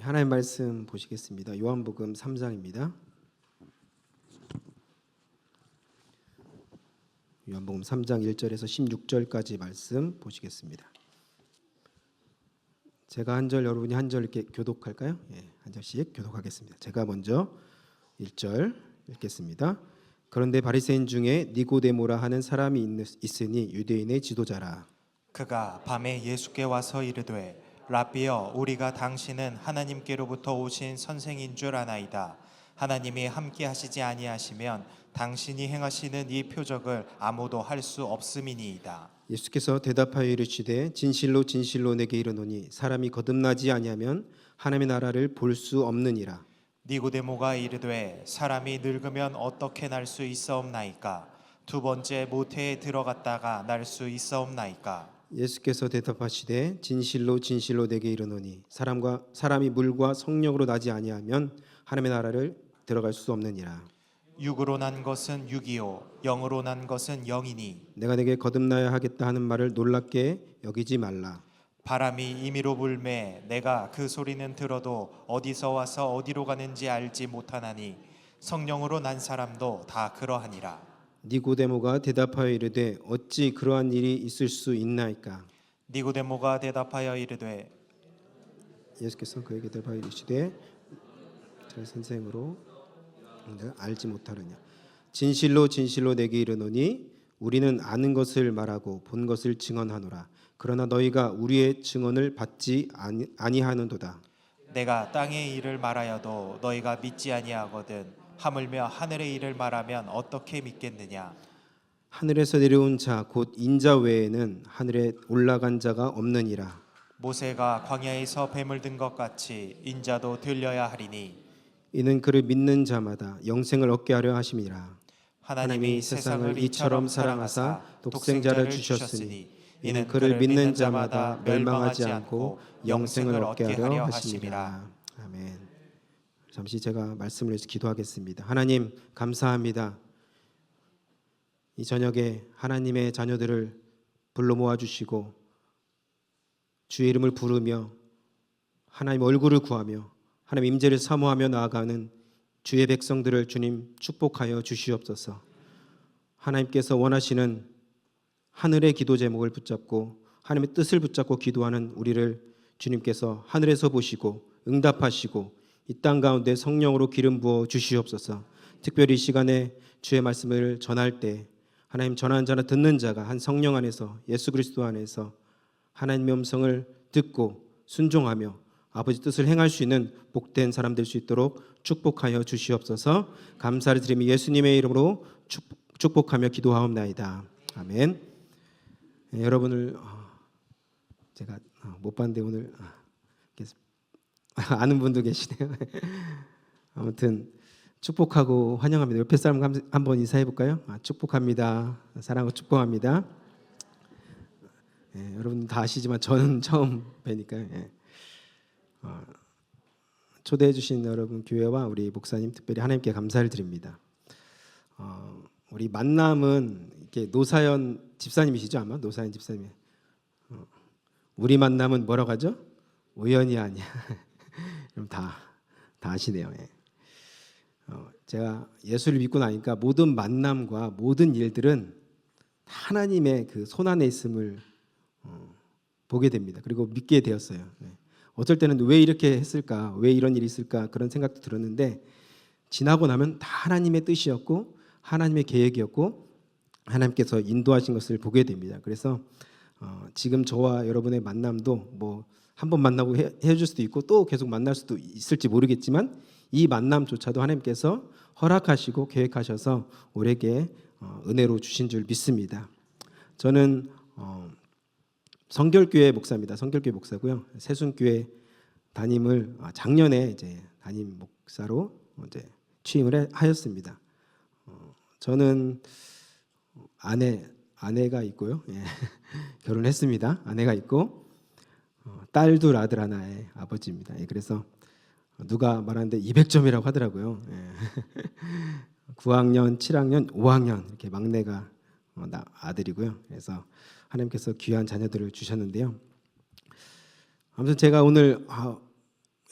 하나님 말씀 보시겠습니다. 요한복음 3장입니다. 요한복음 3장 1절에서 16절까지 말씀 보시겠습니다. 제가 한 절, 여러분이 한 절 이렇게 교독할까요? 한 절씩 교독하겠습니다. 제가 먼저 1절 읽겠습니다. 그런데 바리새인 중에 니고데모라 하는 사람이 있으니 유대인의 지도자라. 그가 밤에 예수께 와서 이르되 라삐여, 우리가 당신은 하나님께로부터 오신 선생인 줄 아나이다. 하나님이 함께 하시지 아니하시면 당신이 행하시는 이 표적을 아무도 할 수 없음이니이다. 예수께서 대답하여 이르시되 진실로 진실로 내게 이르노니 사람이 거듭나지 아니하면 하나님의 나라를 볼 수 없느니라. 니고데모가 이르되 사람이 늙으면 어떻게 날 수 있사옵나이까? 두 번째 모태에 들어갔다가 날 수 있사옵나이까? 예수께서 대답하시되 진실로 진실로 내게 이르노니 사람이 물과 성령으로 나지 아니하면 하나님의 나라를 들어갈 수 없느니라. 육으로 난 것은 육이요 영으로 난 것은 영이니 내가 내게 거듭나야 하겠다 하는 말을 놀랍게 여기지 말라. 바람이 임의로 불매 내가 그 소리는 들어도 어디서 와서 어디로 가는지 알지 못하나니 성령으로 난 사람도 다 그러하니라. 니고데모가 대답하여 이르되 어찌 그러한 일이 있을 수 있나이까? 니고데모가 대답하여 이르되 예수께서 그에게 대답하여 이르시되 저 선생으로 알지 못하느냐. 진실로 진실로 내게 이르노니 우리는 아는 것을 말하고 본 것을 증언하노라. 그러나 너희가 우리의 증언을 받지 아니하는도다. 내가 땅의 일을 말하여도 너희가 믿지 아니하거든 하물며 하늘의 일을 말하면 어떻게 믿겠느냐. 하늘에서 내려온 자 곧 인자 외에는 하늘에 올라간 자가 없느니라. 모세가 광야에서 뱀을 든 것 같이 인자도 들려야 하리니 이는 그를 믿는 자마다 영생을 얻게 하려 하심이라. 하나님이 세상을 이처럼 사랑하사 독생자를 주셨으니 이는 그를 믿는 자마다 멸망하지 않고 영생을 얻게 하려 하심이라. 아멘. 잠시 제가 말씀을 위해서 기도하겠습니다. 하나님 감사합니다. 이 저녁에 하나님의 자녀들을 불러 모아주시고 주의 이름을 부르며 하나님 얼굴을 구하며 하나님 임재를 사모하며 나아가는 주의 백성들을 주님 축복하여 주시옵소서. 하나님께서 원하시는 하늘의 기도 제목을 붙잡고 하나님의 뜻을 붙잡고 기도하는 우리를 주님께서 하늘에서 보시고 응답하시고 이 땅 가운데 성령으로 기름 부어 주시옵소서. 특별히 이 시간에 주의 말씀을 전할 때 하나님 전하는 자나 듣는 자가 한 성령 안에서 예수 그리스도 안에서 하나님의 음성을 듣고 순종하며 아버지 뜻을 행할 수 있는 복된 사람 될 수 있도록 축복하여 주시옵소서. 감사를 드리며 예수님의 이름으로 축복하며 기도하옵나이다. 아멘. 여러분을 제가 못 봤는데 오늘 아는 분도 계시네요. 아무튼 축복하고 환영합니다. 옆에 사람 한번 인사해 볼까요? 축복합니다. 사랑하고 축복합니다. 여러분 다 아시지만 저는 처음 뵈니까요. 초대해 주신 여러분 교회와 우리 목사님 특별히 하나님께 감사를 드립니다. 우리 만남은 이렇게 노사연 집사님이시죠? 아마 노사연 집사님. 우리 만남은 뭐라고 하죠? 우연이 아니야. 그럼 다 아시네요. 제가 예수를 믿고 나니까 모든 만남과 모든 일들은 하나님의 그 손 안에 있음을 보게 됩니다. 그리고 믿게 되었어요. 어떨 때는 왜 이렇게 했을까? 왜 이런 일이 있을까? 그런 생각도 들었는데 지나고 나면 다 하나님의 뜻이었고 하나님의 계획이었고 하나님께서 인도하신 것을 보게 됩니다. 그래서 지금 저와 여러분의 만남도 뭐 한 번 만나고 헤어질 수도 있고 또 계속 만날 수도 있을지 모르겠지만 이 만남조차도 하나님께서 허락하시고 계획하셔서 우리에게 은혜로 주신 줄 믿습니다. 저는 성결교회 목사입니다. 성결교회 목사고요. 세순교회 담임을 작년에 이제 담임 목사로 이제 취임을 하였습니다. 저는 아내가 있고요. 결혼했습니다. 아내가 있고 딸 둘 아들 하나의 아버지입니다. 그래서 누가 말하는데 200점이라고 하더라고요. 9학년, 7학년, 5학년 이렇게 막내가 아들이고요. 그래서 하나님께서 귀한 자녀들을 주셨는데요. 아무튼 제가 오늘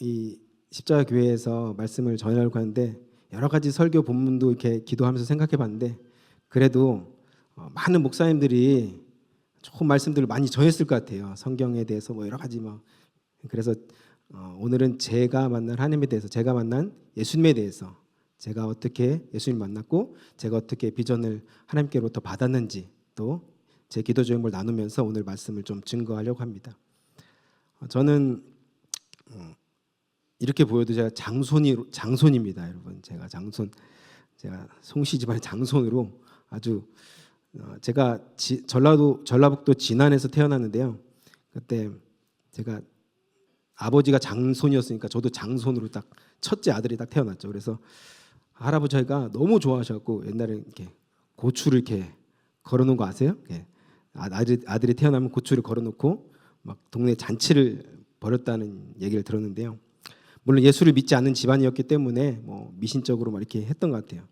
이 십자가 교회에서 말씀을 전하려고 하는데 여러 가지 설교 본문도 이렇게 기도하면서 생각해봤는데 그래도 많은 목사님들이 좋은 말씀들을 많이 전했을 것 같아요. 성경에 대해서 뭐 여러 가지 막. 그래서 오늘은 제가 만난 하나님에 대해서, 제가 만난 예수님에 대해서, 제가 어떻게 예수님 만났고 제가 어떻게 비전을 하나님께로부터 받았는지 또 제 기도 제목을 나누면서 오늘 말씀을 좀 증거하려고 합니다. 저는 이렇게 보여도 제가 장손입니다, 여러분. 제가 송씨 집안의 장손으로 아주 제가 전라북도 진안에서 태어났는데요. 그때 제가 아버지가 장손이었으니까 저도 장손으로 딱 첫째 아들이 딱 태어났죠. 그래서 할아버지가 너무 좋아하셔갖고 옛날에 이렇게 고추를 이렇게 걸어놓은 거 아세요? 이렇게 아들이 태어나면 고추를 걸어놓고 막 동네 잔치를 벌였다는 얘기를 들었는데요. 물론 예수를 믿지 않는 집안이었기 때문에 뭐 미신적으로 막 이렇게 했던 것 같아요.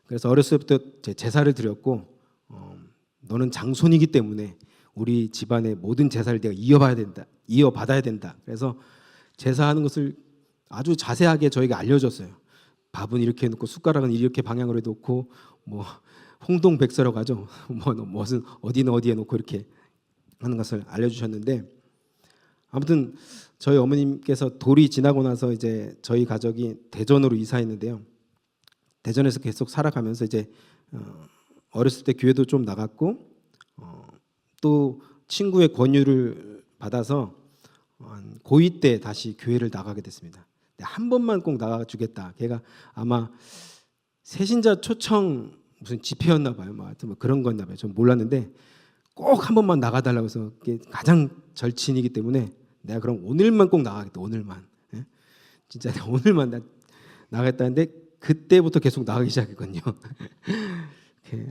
그래서 어렸을 때부터 제사를 드렸고 너는 장손이기 때문에 우리 집안의 모든 제사를 내가 이어받아야 된다. 그래서 제사하는 것을 아주 자세하게 저에게 알려줬어요. 밥은 이렇게 놓고 숟가락은 이렇게 방향으로 놓고 뭐 홍동백서라고 하죠. 무슨 어디는 어디에 놓고 이렇게 하는 것을 알려주셨는데 아무튼 저희 어머님께서 돌이 지나고 나서 이제 저희 가족이 대전으로 이사했는데요. 대전에서 계속 살아가면서 이제 어렸을 때 교회도 좀 나갔고 또 친구의 권유를 받아서 고2 때 다시 교회를 나가게 됐습니다. 한 번만 꼭 나가주겠다. 걔가 아마 새신자 초청 무슨 집회였나 봐요. 뭐 하여튼 뭐 그런 거였나 봐요. 전 몰랐는데 꼭 한 번만 나가달라고 해서 가장 절친이기 때문에 내가 그럼 오늘만 꼭 나가겠다. 오늘만. 예? 진짜 오늘만 나가겠다는데 그때부터 계속 나가기 시작했거든요.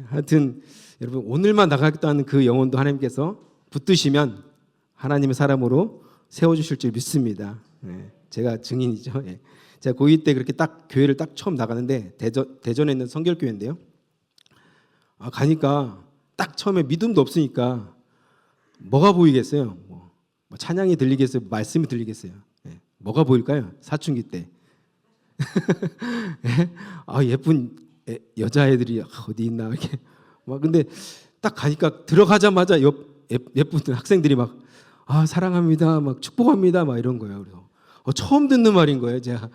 하여튼 여러분 오늘만 나가겠다는 그 영혼도 하나님께서 붙드시면 하나님의 사람으로 세워주실 줄 믿습니다. 예, 제가 증인이죠. 예. 제가 고2 때 그렇게 딱 교회를 딱 처음 나가는데 대전에 있는 성결교회인데요. 가니까 딱 처음에 믿음도 없으니까 뭐가 보이겠어요? 뭐 찬양이 들리겠어요? 말씀이 들리겠어요? 예. 뭐가 보일까요? 사춘기 때. 예? 예쁜 여자애들이 어디 있나 이렇게 막 근데 딱 가니까 들어가자마자 예쁜 학생들이 막 사랑합니다, 막 축복합니다, 막 이런 거예요. 그래서 처음 듣는 말인 거예요. 제가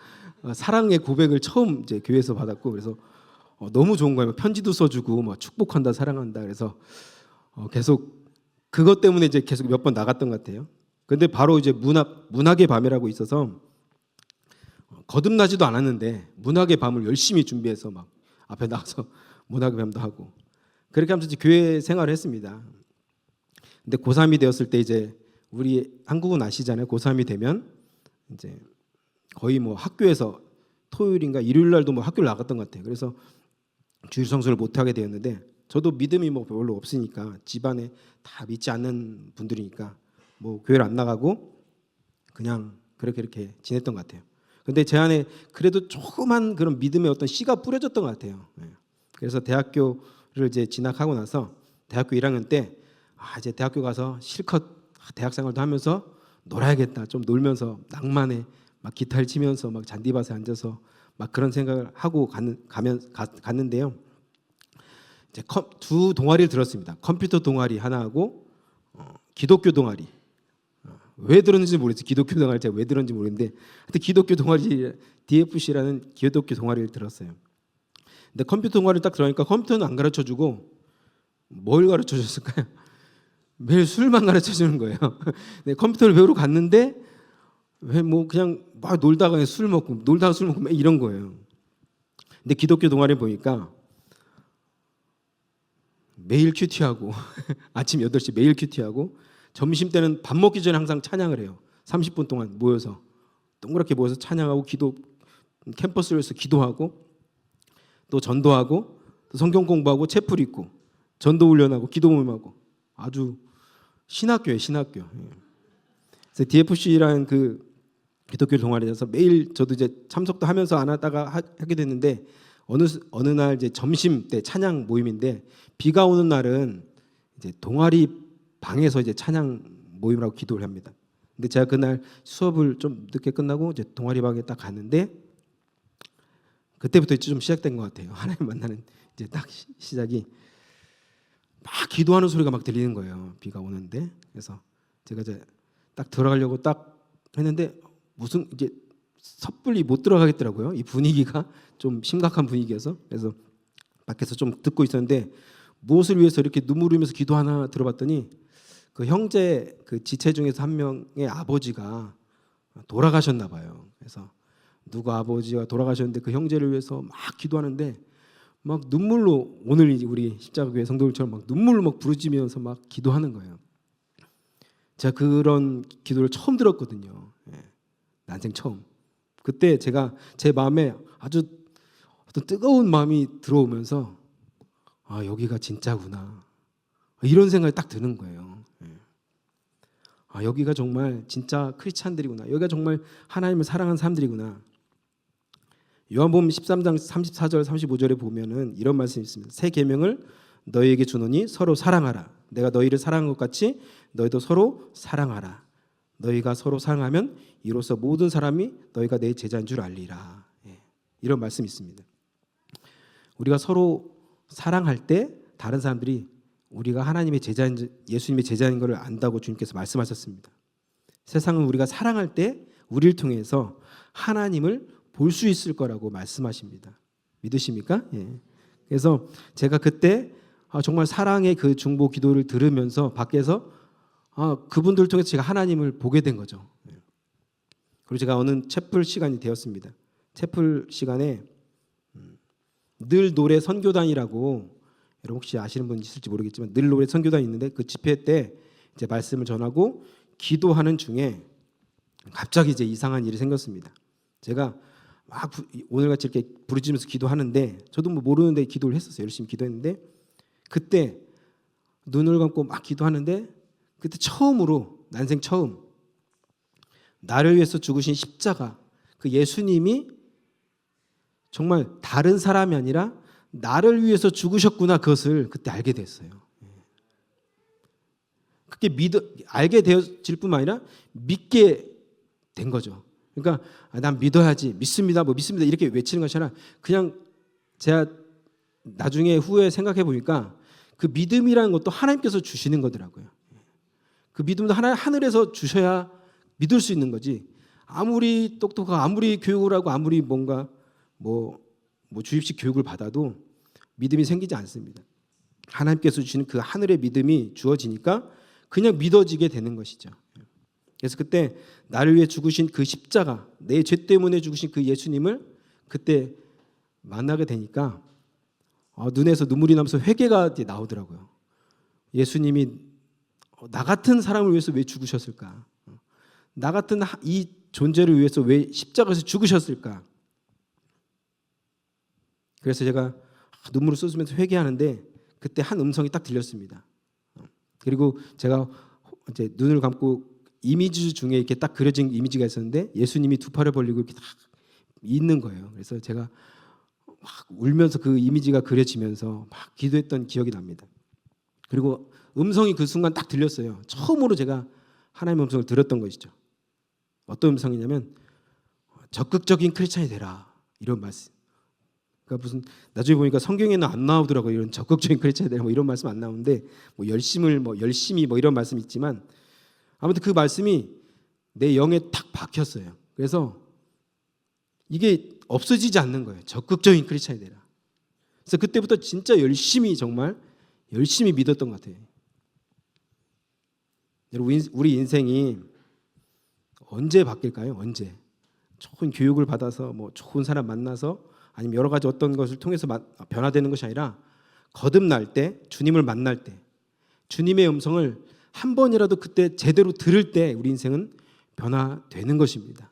사랑의 고백을 처음 이제 교회에서 받았고 그래서 너무 좋은 거예요. 편지도 써주고 막 축복한다, 사랑한다. 그래서 계속 그것 때문에 이제 계속 몇 번 나갔던 것 같아요. 근데 바로 이제 문학의 밤이라고 있어서 거듭나지도 않았는데 문학의 밤을 열심히 준비해서 막 앞에 나가서 문학의 밤도 하고 그렇게 하면서 이제 교회 생활을 했습니다. 근데 고3이 되었을 때 이제 우리 한국은 아시잖아요. 고3이 되면 이제 거의 뭐 학교에서 토요일인가 일요일 날도 뭐 학교를 나갔던 것 같아요. 그래서 주일 성수를 못 하게 되었는데 저도 믿음이 뭐 별로 없으니까 집안에 다 믿지 않는 분들이니까 뭐 교회를 안 나가고 그냥 그렇게 지냈던 것 같아요. 근데 제 안에 그래도 조그만 그런 믿음의 어떤 씨가 뿌려졌던 것 같아요. 그래서 대학교를 이제 진학하고 나서 대학교 1학년 때 이제 대학교 가서 실컷 대학 생활도 하면서 놀아야겠다. 좀 놀면서 낭만에 막 기타를 치면서 막 잔디밭에 앉아서 막 그런 생각을 하고 갔는데요. 이제 두 동아리를 들었습니다. 컴퓨터 동아리 하나 하고 기독교 동아리. 왜 들었는지 모르겠어요. 기독교 동아리 제가 왜 들었는지 모르겠는데 하여튼 기독교 동아리 DFC라는 기독교 동아리를 들었어요. 근데 컴퓨터 동아리를 딱 들어가니까 컴퓨터는 안 가르쳐주고 뭘 가르쳐줬을까요? 매일 술만 가르쳐주는 거예요. 네, 컴퓨터를 배우러 갔는데 왜 뭐 그냥 막 놀다가 술 먹고 이런 거예요. 근데 기독교 동아리 보니까 매일 큐티하고 아침 8시 매일 큐티하고 점심 때는 밥 먹기 전에 항상 찬양을 해요. 30분 동안 모여서 동그랗게 모여서 찬양하고 캠퍼스에서 기도하고 또 전도하고 또 성경 공부하고 채플 읽고 전도 훈련하고 기도 모임하고 아주 신학교예요, 신학교. 그래서 DFC라는 그 기독교 동아리에서 매일 저도 이제 참석도 하면서 안 하다가 하게 됐는데 어느 날 이제 점심 때 찬양 모임인데 비가 오는 날은 이제 동아리 방에서 이제 찬양 모임을 하고 기도를 합니다. 근데 제가 그날 수업을 좀 늦게 끝나고 이제 동아리방에 딱 갔는데 그때부터 좀 시작된 것 같아요. 하나님 만나는 이제 딱 시작이 막 기도하는 소리가 막 들리는 거예요. 비가 오는데. 그래서 제가 이제 딱 들어가려고 딱 했는데 무슨 이제 섣불리 못 들어가겠더라고요. 이 분위기가 좀 심각한 분위기여서. 그래서 밖에서 좀 듣고 있었는데 무엇을 위해서 이렇게 눈물 흘리면서 기도하나 들어봤더니 그 형제 그 지체 중에서 한 명의 아버지가 돌아가셨나 봐요. 그래서 누가 아버지가 돌아가셨는데 그 형제를 위해서 막 기도하는데 막 눈물로 오늘 우리 십자가교회 성도들처럼 막 눈물로 막 부르짖으면서 막 기도하는 거예요. 제가 그런 기도를 처음 들었거든요. 난생 처음. 그때 제가 제 마음에 아주 어떤 뜨거운 마음이 들어오면서 아 여기가 진짜구나 이런 생각이 딱 드는 거예요. 아 여기가 정말 진짜 크리스찬들이구나. 여기가 정말 하나님을 사랑하는 사람들이구나. 요한복음 13장 34절 35절에 보면은 이런 말씀이 있습니다. 새 계명을 너희에게 주노니 서로 사랑하라. 내가 너희를 사랑한 것 같이 너희도 서로 사랑하라. 너희가 서로 사랑하면 이로써 모든 사람이 너희가 내 제자인 줄 알리라. 이런 말씀이 있습니다. 우리가 서로 사랑할 때 다른 사람들이 우리가 하나님의 제자인 예수님의 제자인 것을 안다고 주님께서 말씀하셨습니다. 세상은 우리가 사랑할 때 우리를 통해서 하나님을 볼 수 있을 거라고 말씀하십니다. 믿으십니까? 그래서 제가 그때 정말 사랑의 그 중보 기도를 들으면서 밖에서 그분들을 통해서 제가 하나님을 보게 된 거죠. 그리고 제가 어느 채플 시간이 되었습니다. 채플 시간에 늘 노래 선교단이라고 여러분 혹시 아시는 분 있을지 모르겠지만 늘 노래 선교단이 있는데 그 집회 때 이제 말씀을 전하고 기도하는 중에 갑자기 이제 이상한 일이 생겼습니다. 제가 막 오늘같이 이렇게 부르짖으면서 기도하는데 저도 뭐 모르는데 기도를 했었어요. 열심히 기도했는데 그때 눈을 감고 막 기도하는데 그때 처음으로 난생 처음 나를 위해서 죽으신 십자가 그 예수님이 정말 다른 사람이 아니라 나를 위해서 죽으셨구나 그것을 그때 알게 됐어요. 그게 알게 되어질 뿐만 아니라 믿게 된 거죠. 그러니까 난 믿어야지 믿습니다 뭐 믿습니다 이렇게 외치는 것이 아니라 그냥 제가 나중에 후에 생각해 보니까 그 믿음이라는 것도 하나님께서 주시는 거더라고요. 그 믿음도 하늘에서 주셔야 믿을 수 있는 거지. 아무리 똑똑하고 아무리 교육을 하고 아무리 뭔가 뭐 주입식 교육을 받아도 믿음이 생기지 않습니다. 하나님께서 주시는 그 하늘의 믿음이 주어지니까 그냥 믿어지게 되는 것이죠. 그래서 그때 나를 위해 죽으신 그 십자가, 내 죄 때문에 죽으신 그 예수님을 그때 만나게 되니까 눈에서 눈물이 나면서 회개가 나오더라고요. 예수님이 나 같은 사람을 위해서 왜 죽으셨을까? 나 같은 이 존재를 위해서 왜 십자가에서 죽으셨을까? 그래서 제가 눈물을 쏟으면서 회개하는데 그때 한 음성이 딱 들렸습니다. 그리고 제가 이제 눈을 감고 이미지 중에 이렇게 딱 그려진 이미지가 있었는데 예수님이 두 팔을 벌리고 이렇게 딱 있는 거예요. 그래서 제가 막 울면서 그 이미지가 그려지면서 막 기도했던 기억이 납니다. 그리고 음성이 그 순간 딱 들렸어요. 처음으로 제가 하나님의 음성을 들었던 것이죠. 어떤 음성이냐면 적극적인 크리스찬이 되라 이런 말씀. 그러니까 무슨 나중에 보니까 성경에는 안 나오더라고요. 이런 적극적인 크리스찬이 되라 뭐 이런 말씀 안 나오는데 뭐 열심히 뭐 이런 말씀 있지만 아무튼 그 말씀이 내 영에 탁 박혔어요. 그래서 이게 없어지지 않는 거예요. 적극적인 크리스찬이 되라. 그래서 그때부터 진짜 정말 열심히 믿었던 것 같아요. 여러분 우리 인생이 언제 바뀔까요? 언제? 좋은 교육을 받아서 뭐 좋은 사람 만나서 아니면 여러 가지 어떤 것을 통해서 변화되는 것이 아니라 거듭날 때 주님을 만날 때 주님의 음성을 한 번이라도 그때 제대로 들을 때 우리 인생은 변화되는 것입니다.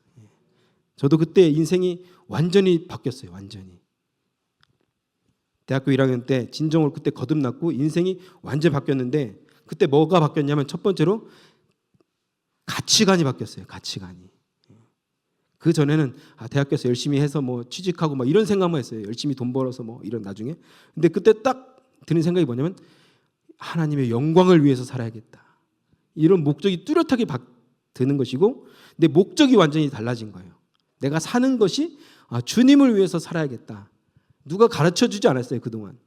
저도 그때 인생이 완전히 바뀌었어요. 완전히. 대학교 1학년 때 진정으로 그때 거듭났고 인생이 완전히 바뀌었는데 그때 뭐가 바뀌었냐면 첫 번째로 가치관이 바뀌었어요. 가치관이. 그 전에는 대학교에서 열심히 해서 뭐 취직하고 막 이런 생각만 했어요. 열심히 돈 벌어서 뭐 이런 나중에. 근데 그때 딱 드는 생각이 뭐냐면 하나님의 영광을 위해서 살아야겠다. 이런 목적이 뚜렷하게 드는 것이고 내 목적이 완전히 달라진 거예요. 내가 사는 것이 주님을 위해서 살아야겠다. 누가 가르쳐주지 않았어요 그동안.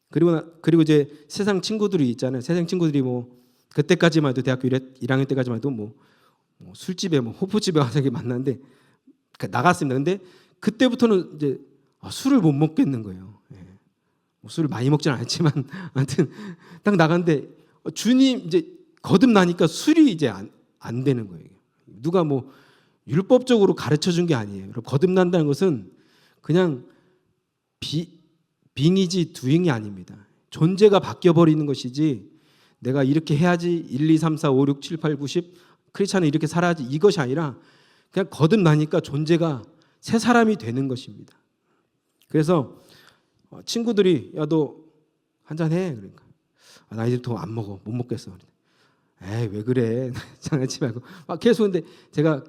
그리고 이제 세상 친구들이 있잖아요. 세상 친구들이 뭐 그때까지만 해도 대학교 1학년 때까지만 해도 뭐 술집에 호프집에 와서 만났는데 나갔습니다. 근데 그때부터는 이제 술을 못 먹겠는 거예요. 술을 많이 먹지는 않았지만 아무튼 딱 나갔는데 주님 이제 거듭나니까 술이 이제 안 되는 거예요. 누가 뭐 율법적으로 가르쳐 준 게 아니에요. 거듭난다는 것은 그냥 빙이지 두잉이 아닙니다. 존재가 바뀌어 버리는 것이지 내가 이렇게 해야지 1, 2, 3, 4, 5, 6, 7, 8, 9, 10 크리스찬은 이렇게 살아야지 이것이 아니라 그냥 거듭나니까 존재가 새 사람이 되는 것입니다. 그래서 친구들이 야 너 한잔 해. 그러니까 나 이제부터 안 먹어. 못 먹겠어. 에이 왜 그래. 장난치지 말고 막 계속. 근데 제가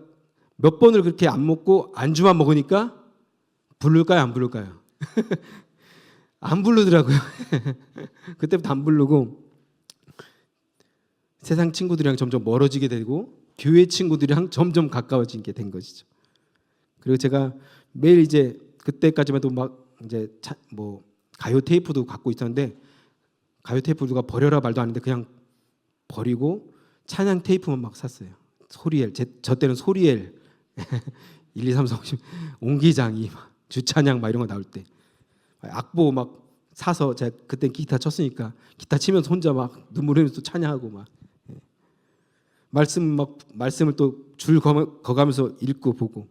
몇 번을 그렇게 안 먹고 안주만 먹으니까 부를까요 안 부를까요? 안 부르더라고요. 그때부터 안 부르고 세상 친구들이랑 점점 멀어지게 되고 교회 친구들이랑 점점 가까워지게 된 것이죠. 그리고 제가 매일 이제 그때까지만 해도 막 이제 뭐 가요 테이프도 갖고 있었는데 가요 테이프 누가 버려라 말도 안 했는데 그냥 버리고 찬양 테이프만 막 샀어요. 소리엘 저 때는 소리엘 1, 2, 3, 4, 5, 10 옹기장이 주찬양 막 이런 거 나올 때 악보 막 사서 제가 그때 기타 쳤으니까 기타 치면서 혼자 막 눈물 흘리면서 찬양하고 막 말씀을 또 줄 거가면서 읽고 보고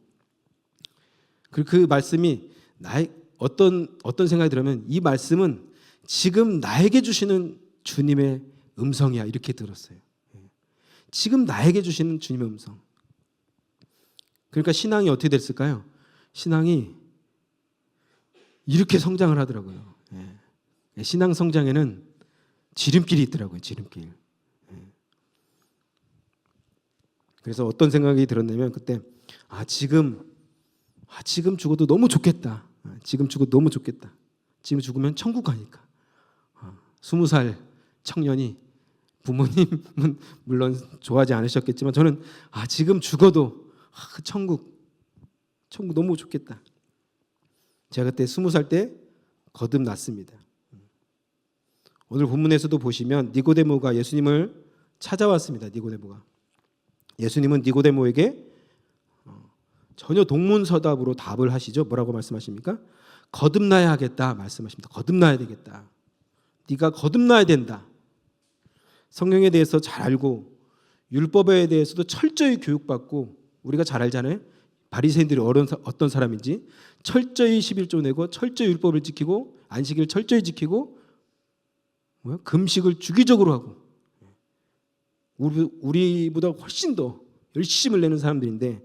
그 말씀이 나의 어떤 생각이 들으면 이 말씀은 지금 나에게 주시는 주님의 음성이야 이렇게 들었어요. 지금 나에게 주시는 주님의 음성. 그러니까 신앙이 어떻게 됐을까요? 신앙이 이렇게 성장을 하더라고요. 신앙 성장에는 지름길이 있더라고요. 지름길. 그래서 어떤 생각이 들었냐면 그때 지금 죽어도 너무 좋겠다. 지금 죽어도 너무 좋겠다. 지금 죽으면 천국 가니까. 20살 청년이 부모님은 물론 좋아하지 않으셨겠지만 저는 지금 죽어도 천국 너무 좋겠다. 제가 그때 20살 때 거듭났습니다. 오늘 본문에서도 보시면 니고데모가 예수님을 찾아왔습니다. 니고데모가. 예수님은 니고데모에게 전혀 동문서답으로 답을 하시죠. 뭐라고 말씀하십니까? 거듭나야 하겠다 말씀하십니다. 거듭나야 되겠다. 네가 거듭나야 된다. 성경에 대해서 잘 알고 율법에 대해서도 철저히 교육받고 우리가 잘 알잖아요. 바리새인들이 어떤 사람인지 철저히 11조 내고 철저히 율법을 지키고 안식일을 철저히 지키고 금식을 주기적으로 하고 우리보다 훨씬 더 열심을 내는 사람들인데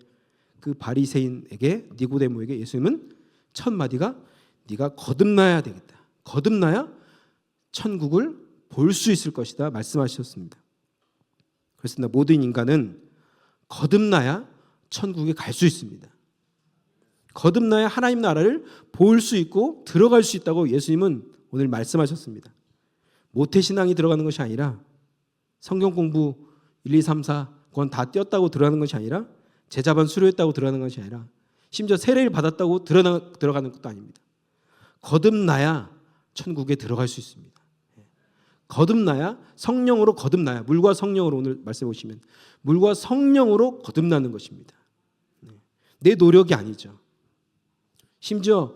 그 바리새인에게 니고데모에게 예수님은 첫 마디가 네가 거듭나야 되겠다. 거듭나야 천국을 볼 수 있을 것이다 말씀하셨습니다. 그렇습니다. 모든 인간은 거듭나야 천국에 갈 수 있습니다. 거듭나야 하나님 나라를 볼 수 있고 들어갈 수 있다고 예수님은 오늘 말씀하셨습니다. 모태신앙이 들어가는 것이 아니라 성경 공부 1, 2, 3, 4 그건 다 띄었다고 들어가는 것이 아니라 제자반 수료했다고 들어가는 것이 아니라 심지어 세례를 받았다고 들어가는 것도 아닙니다. 거듭나야 천국에 들어갈 수 있습니다. 거듭나야 성령으로 거듭나야 물과 성령으로 오늘 말씀 보시면 물과 성령으로 거듭나는 것입니다. 내 노력이 아니죠. 심지어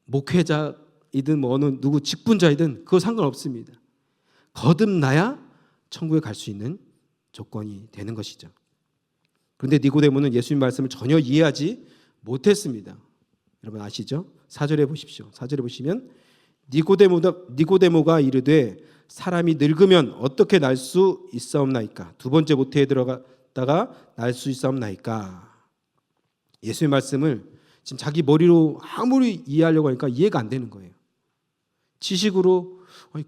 목회자이든 뭐 어느 누구 직분자이든 그거 상관없습니다. 거듭나야 천국에 갈 수 있는 조건이 되는 것이죠. 그런데 니고데모는 예수님 말씀을 전혀 이해하지 못했습니다. 여러분 아시죠? 4절에 보십시오. 4절에 보시면 니고데모가 이르되 사람이 늙으면 어떻게 날 수 있사옵나이까? 두 번째 모태에 들어갔다가 날 수 있사옵나이까? 예수님 말씀을 지금 자기 머리로 아무리 이해하려고 하니까 이해가 안 되는 거예요. 지식으로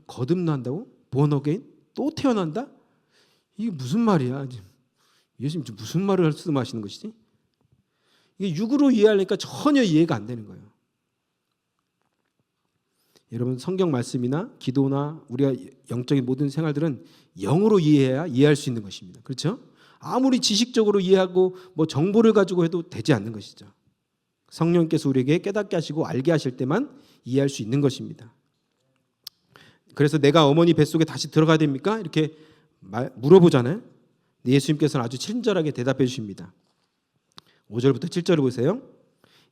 거듭난다고? born again? 또 태어난다? 이게 무슨 말이야? 예수님 무슨 말을 말씀하시는 것이지? 이게 육으로 이해하려니까 전혀 이해가 안 되는 거예요. 여러분 성경 말씀이나 기도나 우리가 영적인 모든 생활들은 영으로 이해해야 이해할 수 있는 것입니다. 그렇죠? 아무리 지식적으로 이해하고 뭐 정보를 가지고 해도 되지 않는 것이죠. 성령께서 우리에게 깨닫게 하시고 알게 하실 때만 이해할 수 있는 것입니다. 그래서 내가 어머니 뱃속에 다시 들어가야 됩니까? 이렇게 물어보잖아요. 예수님께서는 아주 친절하게 대답해 주십니다. 5절부터 7절을 보세요.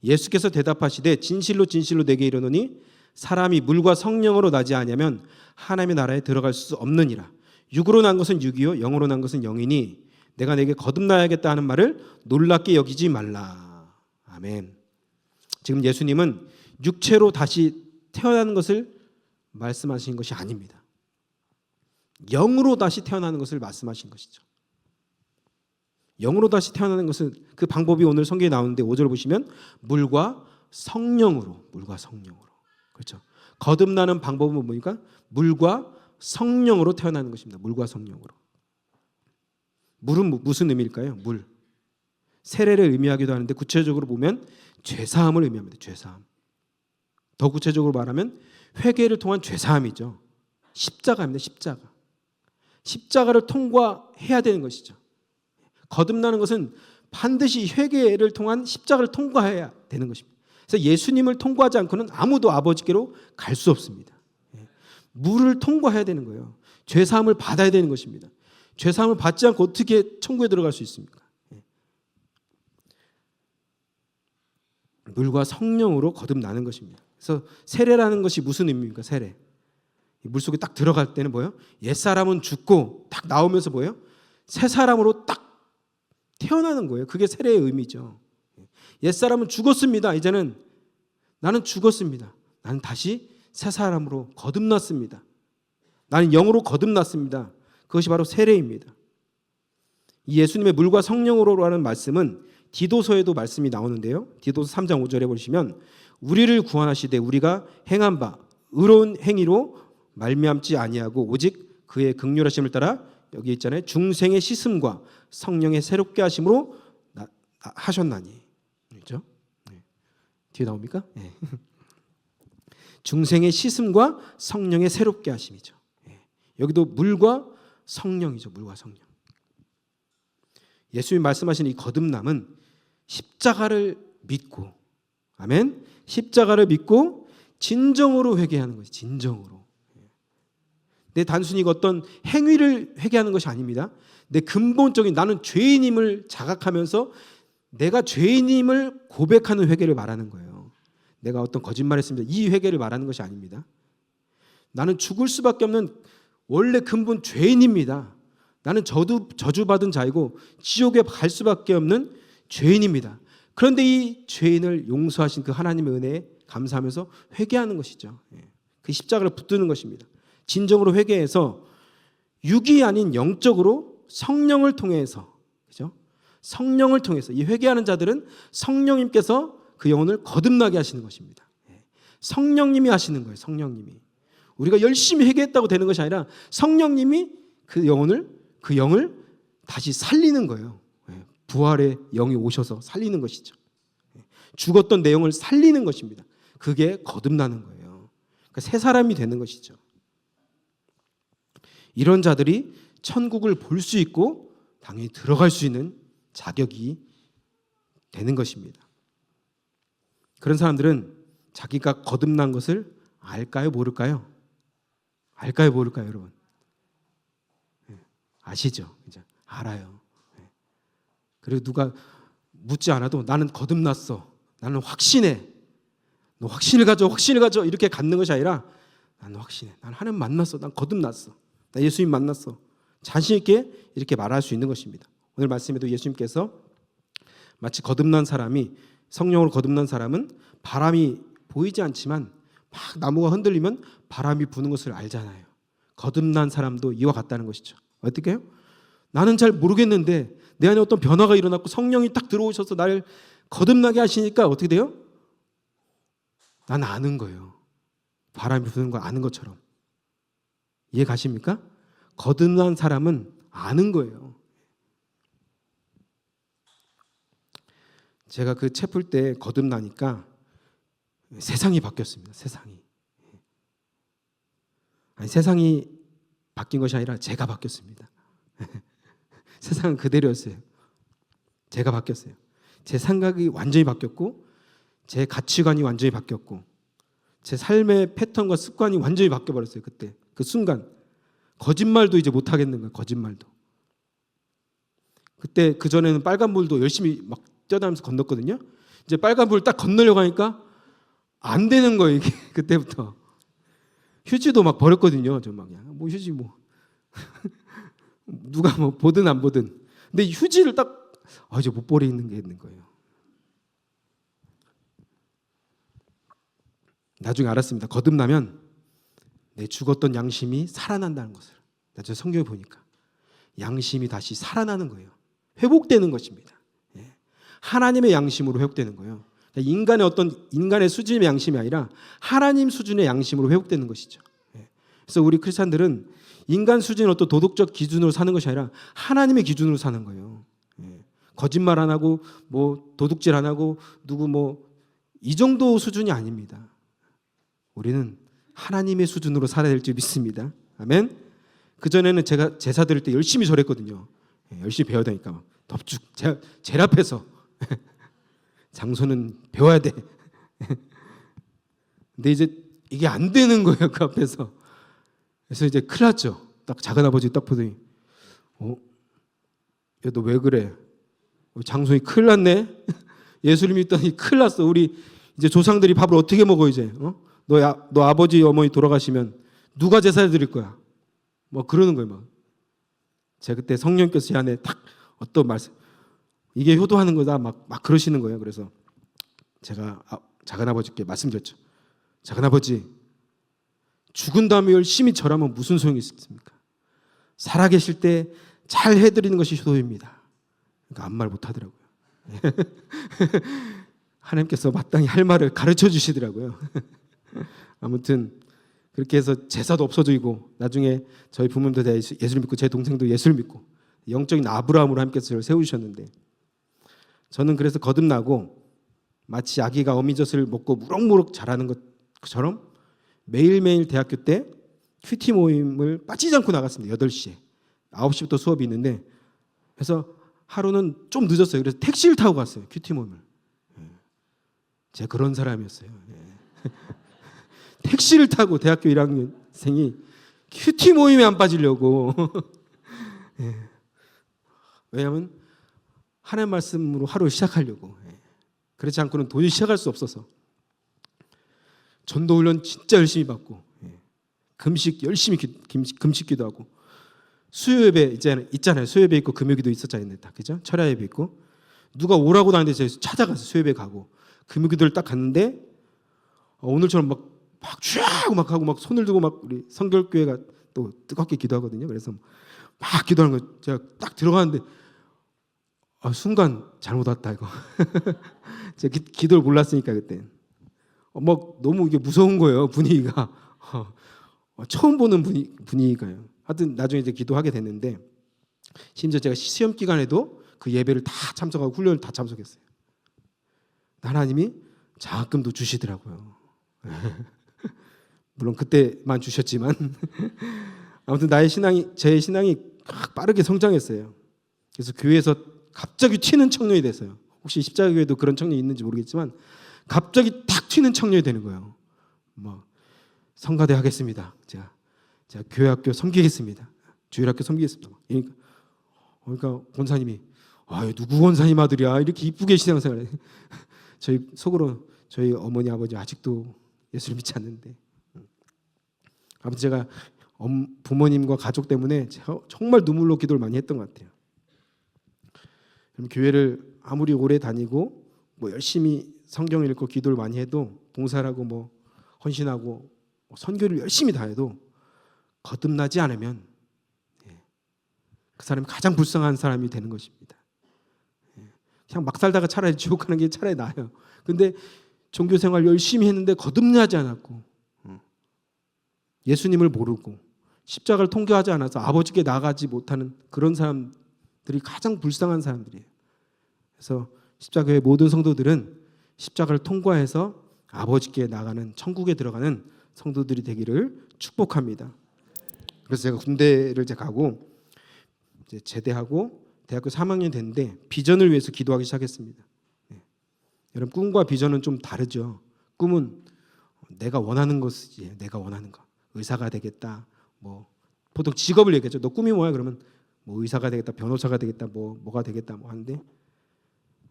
예수께서 대답하시되 진실로 진실로 내게 이르노니 사람이 물과 성령으로 나지 아니하면 하나님의 나라에 들어갈 수 없느니라. 육으로 난 것은 육이요 영으로 난 것은 영이니 내가 내게 거듭나야겠다 하는 말을 놀랍게 여기지 말라. 아멘. 지금 예수님은 육체로 다시 태어나는 것을 말씀하신 것이 아닙니다. 영으로 다시 태어나는 것을 말씀하신 것이죠. 영으로 다시 태어나는 것은 그 방법이 오늘 성경에 나오는데 5절 보시면 물과 성령으로, 물과 성령으로. 그렇죠. 거듭나는 방법은 뭡니까? 물과 성령으로 태어나는 것입니다. 물과 성령으로. 물은 무슨 의미일까요? 물. 세례를 의미하기도 하는데 구체적으로 보면 죄사함을 의미합니다. 죄사함. 더 구체적으로 말하면 회개를 통한 죄사함이죠. 십자가입니다. 십자가. 십자가를 통과해야 되는 것이죠. 거듭나는 것은 반드시 회개를 통한 십자가를 통과해야 되는 것입니다. 그래서 예수님을 통과하지 않고는 아무도 아버지께로 갈 수 없습니다. 물을 통과해야 되는 거예요. 죄사함을 받아야 되는 것입니다. 죄사함을 받지 않고 어떻게 천국에 들어갈 수 있습니까? 물과 성령으로 거듭나는 것입니다. 그래서 세례라는 것이 무슨 의미입니까? 세례. 물속에 딱 들어갈 때는 뭐예요? 옛사람은 죽고 딱 나오면서 뭐예요? 새 사람으로 딱 태어나는 거예요. 그게 세례의 의미죠. 옛사람은 죽었습니다. 이제는 나는 죽었습니다. 나는 다시 새 사람으로 거듭났습니다. 나는 영으로 거듭났습니다. 그것이 바로 세례입니다. 이 예수님의 물과 성령으로라는 말씀은 디도서에도 말씀이 나오는데요. 디도서 3장 5절에 보시면 우리를 구원하시되 우리가 행한 바 의로운 행위로 말미암지 아니하고 오직 그의 긍휼하심을 따라 여기 있잖아요. 중생의 씻음과 성령의 새롭게 하심으로 하셨나니. 그렇죠? 네. 뒤에 나옵니까? 네. 중생의 씻음과 성령의 새롭게 하심이죠. 네. 여기도 물과 성령이죠. 물과 성령. 예수님이 말씀하신 이 거듭남은 십자가를 믿고, 아멘. 십자가를 믿고 진정으로 회개하는 것이 진정으로. 내 단순히 어떤 행위를 회개하는 것이 아닙니다. 내 근본적인 나는 죄인임을 자각하면서 내가 죄인임을 고백하는 회개를 말하는 거예요. 내가 어떤 거짓말했습니다. 이 회개를 말하는 것이 아닙니다. 나는 죽을 수밖에 없는 원래 근본 죄인입니다. 나는 저주받은 자이고 지옥에 갈 수밖에 없는 죄인입니다. 그런데 이 죄인을 용서하신 그 하나님의 은혜에 감사하면서 회개하는 것이죠. 그 십자가를 붙드는 것입니다. 진정으로 회개해서 육이 아닌 영적으로 성령을 통해서, 그죠? 성령을 통해서 이 회개하는 자들은 성령님께서 그 영혼을 거듭나게 하시는 것입니다. 성령님이 하시는 거예요. 성령님이. 우리가 열심히 회개했다고 되는 것이 아니라 성령님이 그 영을 다시 살리는 거예요. 부활의 영이 오셔서 살리는 것이죠. 죽었던 내용을 살리는 것입니다. 그게 거듭나는 거예요. 그러니까 새 사람이 되는 것이죠. 이런 자들이 천국을 볼 수 있고 당연히 들어갈 수 있는 자격이 되는 것입니다. 그런 사람들은 자기가 거듭난 것을 알까요? 모를까요? 알까요? 모를까요? 여러분? 아시죠? 이제 알아요. 그리고 누가 묻지 않아도 나는 거듭났어. 나는 확신해. 너 확신을 가져. 이렇게 갖는 것이 아니라 나는 확신해. 난 하나님 만났어. 난 거듭났어. 나 예수님 만났어. 자신 있게 이렇게 말할 수 있는 것입니다. 오늘 말씀에도 예수님께서 마치 거듭난 사람이 성령으로 거듭난 사람은 바람이 보이지 않지만 막 나무가 흔들리면 바람이 부는 것을 알잖아요. 거듭난 사람도 이와 같다는 것이죠. 어떻게 해요? 나는 잘 모르겠는데 내 안에 어떤 변화가 일어났고 성령이 딱 들어오셔서 나를 거듭나게 하시니까 어떻게 돼요? 난 아는 거예요. 바람이 부는 걸 아는 것처럼. 이해 가십니까? 거듭난 사람은 아는 거예요. 제가 그 책 풀 때 거듭나니까 세상이 바뀌었습니다. 세상이. 아니, 세상이 바뀐 것이 아니라 제가 바뀌었습니다. 세상은 그대로였어요. 제가 바뀌었어요. 제 생각이 완전히 바뀌었고 제 가치관이 완전히 바뀌었고 제 삶의 패턴과 습관이 완전히 바뀌어버렸어요. 그때 그 순간 거짓말도 이제 못하겠는 거예요. 거짓말도. 그때 그전에는 빨간불도 열심히 막 뛰어다니면서 건넜거든요. 이제 빨간불 딱 건너려고 하니까 안 되는 거예요. 이게 그때부터. 휴지도 막 버렸거든요. 저 막 뭐 휴지 뭐 누가 뭐 보든 안 보든. 근데 휴지를 딱 이제 못 버리는 게 있는 거예요. 나중에 알았습니다. 거듭나면 내 죽었던 양심이 살아난다는 것을. 나중에 성경에 보니까 양심이 다시 살아나는 거예요. 회복되는 것입니다. 하나님의 양심으로 회복되는 거예요. 인간의 어떤 인간의 수준의 양심이 아니라 하나님 수준의 양심으로 회복되는 것이죠. 그래서 우리 크리스찬들은 인간 수준의 어떤 도덕적 기준으로 사는 것이 아니라 하나님의 기준으로 사는 거예요. 거짓말 안 하고 뭐 도둑질 안 하고 누구 뭐 이 정도 수준이 아닙니다. 우리는 하나님의 수준으로 살아야 될 줄 믿습니다. 아멘. 그전에는 제가 제사 드릴 때 열심히 절했거든요. 열심히 배워야 되니까 막 덥죽 제일 앞에서 장소는 배워야 돼. 근데 이제 이게 안 되는 거예요. 그 앞에서. 그래서 이제 큰일 났죠. 딱 작은아버지 딱 보더니 야, 너 왜 그래? 장소이 큰일 났네. 예수를 믿더니 큰일 났어. 우리 이제 조상들이 밥을 어떻게 먹어 이제? 너 아버지 어머니 돌아가시면 누가 제사를 드릴 거야? 뭐 그러는 거예요. 막. 제가 그때 성령께서 제 안에 딱 어떤 말씀 이게 효도하는 거다 막 그러시는 거예요. 그래서 제가 작은아버지께 말씀드렸죠. 작은아버지, 죽은 다음에 열심히 절하면 무슨 소용이 있습니까? 살아계실 때 잘 해드리는 것이 효도입니다. 그러니까 아무 말 못하더라고요. 하나님께서 마땅히 할 말을 가르쳐 주시더라고요. 아무튼 그렇게 해서 제사도 없어지고 나중에 저희 부모님도 다 예수를 믿고 제 동생도 예수를 믿고 영적인 아브라함으로 하나님께서 저를 세우셨는데 저는 그래서 거듭나고 마치 아기가 어미젖을 먹고 무럭무럭 자라는 것처럼 매일매일 대학교 때 큐티 모임을 빠지지 않고 나갔습니다. 8시에. 9시부터 수업이 있는데 그래서 하루는 좀 늦었어요. 그래서 택시를 타고 갔어요. 큐티 모임을. 제가 그런 사람이었어요. 택시를 타고 대학교 1학년생이 큐티 모임에 안 빠지려고. 왜냐하면 하나님 말씀으로 하루를 시작하려고. 그렇지 않고는 도저히 시작할 수 없어서. 전도 훈련 진짜 열심히 받고 금식 열심히 금식 기도하고 수요 예배 있잖아요. 수요 예배 있고 금요 기도 있었잖아요. 다 그죠? 철야 예배 있고 누가 오라고 하는데 제가 찾아가서 수요 예배 가고 금요 기도를 딱 갔는데 오늘처럼 막 쥐하고 막 하고 막 손을 들고 막 우리 성결교회가 또 뜨겁게 기도하거든요. 그래서 막 기도하는 거 제가 딱 들어가는데 순간 잘못 왔다 이거. 제가 기도를 몰랐으니까 그때. 막 너무 이게 무서운 거예요. 분위기가. 처음 보는 분위기가요. 하여튼 나중에 이제 기도하게 됐는데 심지어 제가 시험 기간에도 그 예배를 다 참석하고 훈련을 다 참석했어요. 하나님이 장학금도 주시더라고요. 물론 그때만 주셨지만 아무튼 제 신앙이 빠르게 성장했어요. 그래서 교회에서 갑자기 튀는 청년이 됐어요. 혹시 십자가교회도 그런 청년이 있는지 모르겠지만 갑자기 탁 튀는 청년이 되는 거예요. 뭐 성가대 하겠습니다. 제가 교회학교 섬기겠습니다. 주일학교 섬기겠습니다. 그러니까 권사님이 누구 권사님 아들이야 이렇게 이쁘게 신앙생활해. 저희 속으로 저희 어머니 아버지 아직도 예수를 믿지 않는데 아무튼 제가 부모님과 가족 때문에 정말 눈물로 기도를 많이 했던 것 같아요. 교회를 아무리 오래 다니고 뭐 열심히 성경 읽고 기도를 많이 해도 봉사하고 뭐 헌신하고 선교를 열심히 다 해도 거듭나지 않으면 그 사람이 가장 불쌍한 사람이 되는 것입니다. 그냥 막 살다가 차라리 지옥 가는 게 차라리 나아요. 근데 종교 생활 열심히 했는데 거듭나지 않았고 예수님을 모르고 십자가를 통교하지 않아서 아버지께 나가지 못하는 그런 사람들이 가장 불쌍한 사람들이에요. 그래서 십자가의 모든 성도들은 십자가를 통과해서 아버지께 나가는 천국에 들어가는 성도들이 되기를 축복합니다. 그래서 제가 군대를 이제 가고 이제 제대하고 대학교 3학년 됐는데 비전을 위해서 기도하기 시작했습니다. 여러분 꿈과 비전은 좀 다르죠. 꿈은 내가 원하는 것이지, 내가 원하는 거. 의사가 되겠다. 뭐 보통 직업을 얘기하죠. 너 꿈이 뭐야? 그러면 뭐 의사가 되겠다, 변호사가 되겠다, 뭐가 되겠다 뭐 하는데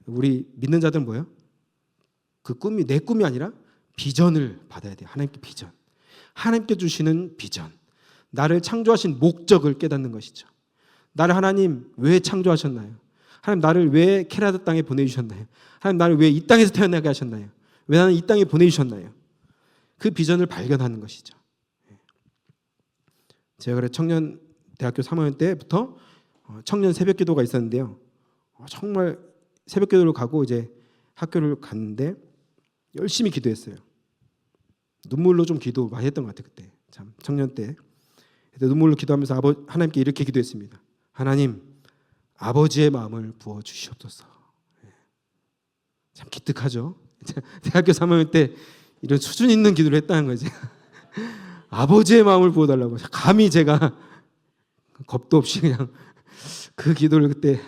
우리 믿는 자들은 뭐예요? 그 꿈이 내 꿈이 아니라 비전을 받아야 돼요. 하나님께 비전. 하나님께 주시는 비전. 나를 창조하신 목적을 깨닫는 것이죠. 나를 하나님 왜 창조하셨나요? 하나님 나를 왜 캐나다 땅에 보내주셨나요? 하나님 나를 왜 이 땅에서 태어나게 하셨나요? 왜 나는 이 땅에 보내주셨나요? 그 비전을 발견하는 것이죠. 제가 그래 대학교 3학년 때부터 청년 새벽 기도가 있었는데요. 정말 새벽 기도를 가고 이제 학교를 갔는데 열심히 기도했어요. 눈물로 좀 기도 많이 했던 것 같아요. 그때 참 청년 때 눈물로 기도하면서 하나님께 이렇게 기도했습니다. 하나님 아버지의 마음을 부어 주시옵소서. 참 기특하죠. 대학교 3학년 때 이런 수준 있는 기도를 했다는 거지. 아버지의 마음을 부어달라고. 감히 제가 겁도 없이 그냥 그 기도를 그때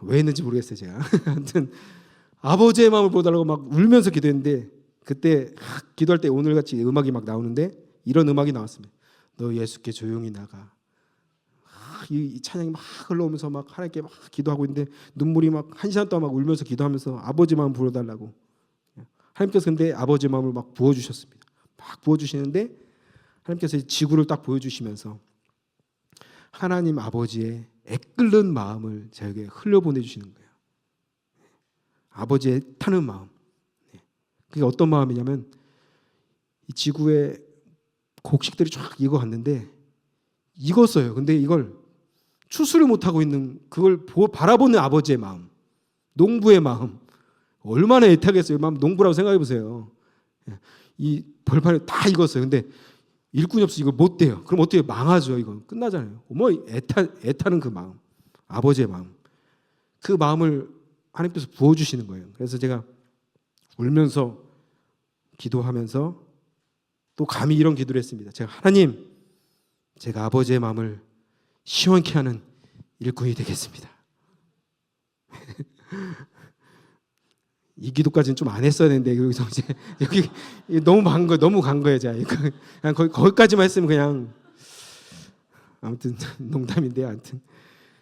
왜 했는지 모르겠어요. 제가 하여튼 아버지의 마음을 부어달라고 막 울면서 기도했는데 그때 기도할 때 오늘같이 음악이 막 나오는데 이런 음악이 나왔습니다. 너 예수께 조용히 나가. 이 찬양이 막 흘러오면서 막 하나님께 막 기도하고 있는데 눈물이 막 1시간 동안 막 울면서 기도하면서 아버지 마음 부어달라고. 하나님께서 근데 아버지 마음을 막 부어주셨습니다. 막 부어주시는데 하나님께서 지구를 딱 보여주시면서 하나님 아버지의 애끓는 마음을 저에게 흘려보내주시는 거예요. 아버지의 타는 마음. 그게 어떤 마음이냐면 이 지구에 곡식들이 쫙 익어갔는데 익었어요. 근데 이걸 추수를 못하고 있는 그걸 바라보는 아버지의 마음, 농부의 마음. 얼마나 애타겠어요. 농부라고 생각해 보세요. 이 벌판에 다 익었어요. 근데 일꾼이 없어 이걸 못 대요. 그럼 어떻게 망하죠? 이건 끝나잖아요. 어머 애타는 그 마음, 아버지의 마음. 그 마음을 하나님께서 부어주시는 거예요. 그래서 제가 울면서 기도하면서 또 감히 이런 기도를 했습니다. 제가 하나님, 제가 아버지의 마음을 시원케 하는 일꾼이 되겠습니다. 이 기도까지는 좀 안 했어야 되는데 여기서 이제 여기 너무 간 거예요. 제가 그냥 거기까지만 했으면 그냥 아무튼 농담인데 아무튼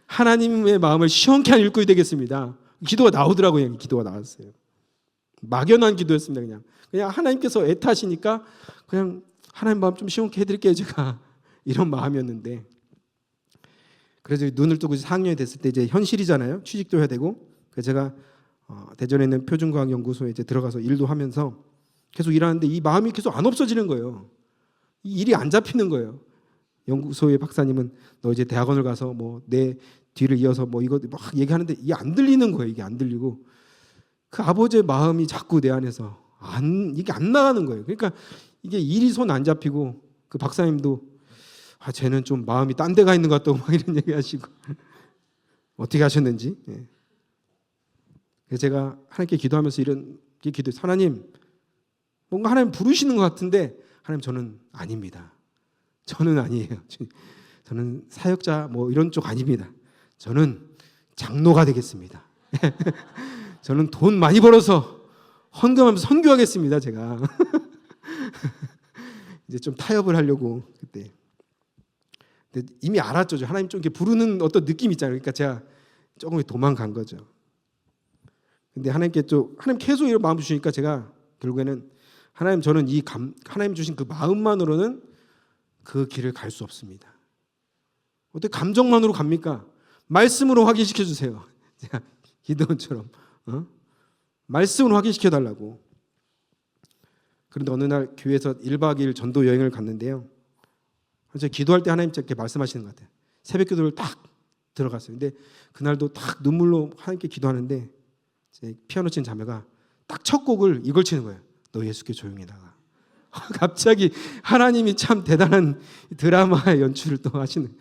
하나님의 마음을 시원케 하는 일꾼이 되겠습니다. 기도가 나오더라고요. 기도가 나왔어요. 막연한 기도였습니다. 그냥 하나님께서 애타시니까 그냥 하나님 마음 좀 시원케 해드릴게요. 제가 이런 마음이었는데 그래서 눈을 뜨고 4학년이 됐을 때 이제 현실이잖아요. 취직도 해야 되고 그래서 제가 대전에 있는 표준과학연구소에 이제 들어가서 일도 하면서 계속 일하는데 이 마음이 계속 안 없어지는 거예요. 이 일이 안 잡히는 거예요. 연구소의 박사님은 너 이제 대학원을 가서 뭐 내 뒤를 이어서 뭐 이거 막 얘기하는데 이게 안 들리는 거예요. 이게 안 들리고 그 아버지의 마음이 자꾸 내 안에서 이게 안 나가는 거예요. 그러니까 이게 일이 손 안 잡히고 그 박사님도 쟤는 좀 마음이 딴 데 가 있는 것 같다고 막 이런 얘기하시고 어떻게 하셨는지. 그래서 제가 하나님께 기도하면서 이런 기도했어요. 하나님 뭔가 하나님 부르시는 것 같은데 하나님 저는 아닙니다. 저는 아니에요. 저는 사역자 뭐 이런 쪽 아닙니다. 저는 장로가 되겠습니다. 저는 돈 많이 벌어서 헌금하면서 선교하겠습니다. 제가 이제 좀 타협을 하려고 그때. 근데 이미 알았죠. 하나님 좀 이렇게 부르는 어떤 느낌 있잖아요. 그러니까 제가 조금 도망간 거죠. 근데 하나님 계속 이런 마음 주시니까 제가 결국에는 하나님 저는 하나님 주신 그 마음만으로는 그 길을 갈 수 없습니다. 어떻게 감정만으로 갑니까? 말씀으로 확인시켜 주세요. 제가 기도원처럼 말씀으로 확인시켜 달라고. 그런데 어느 날 교회에서 1박 2일 전도 여행을 갔는데요. 제가 기도할 때 하나님 이렇게 말씀하시는 것 같아요. 새벽 기도를 딱 들어갔어요. 근데 그날도 딱 눈물로 하나님께 기도하는데 제 피아노 치는 자매가 딱 첫 곡을 이걸 치는 거예요. 너 예수께 조용히 나가. 갑자기 하나님이 참 대단한 드라마 연출을 또 하시는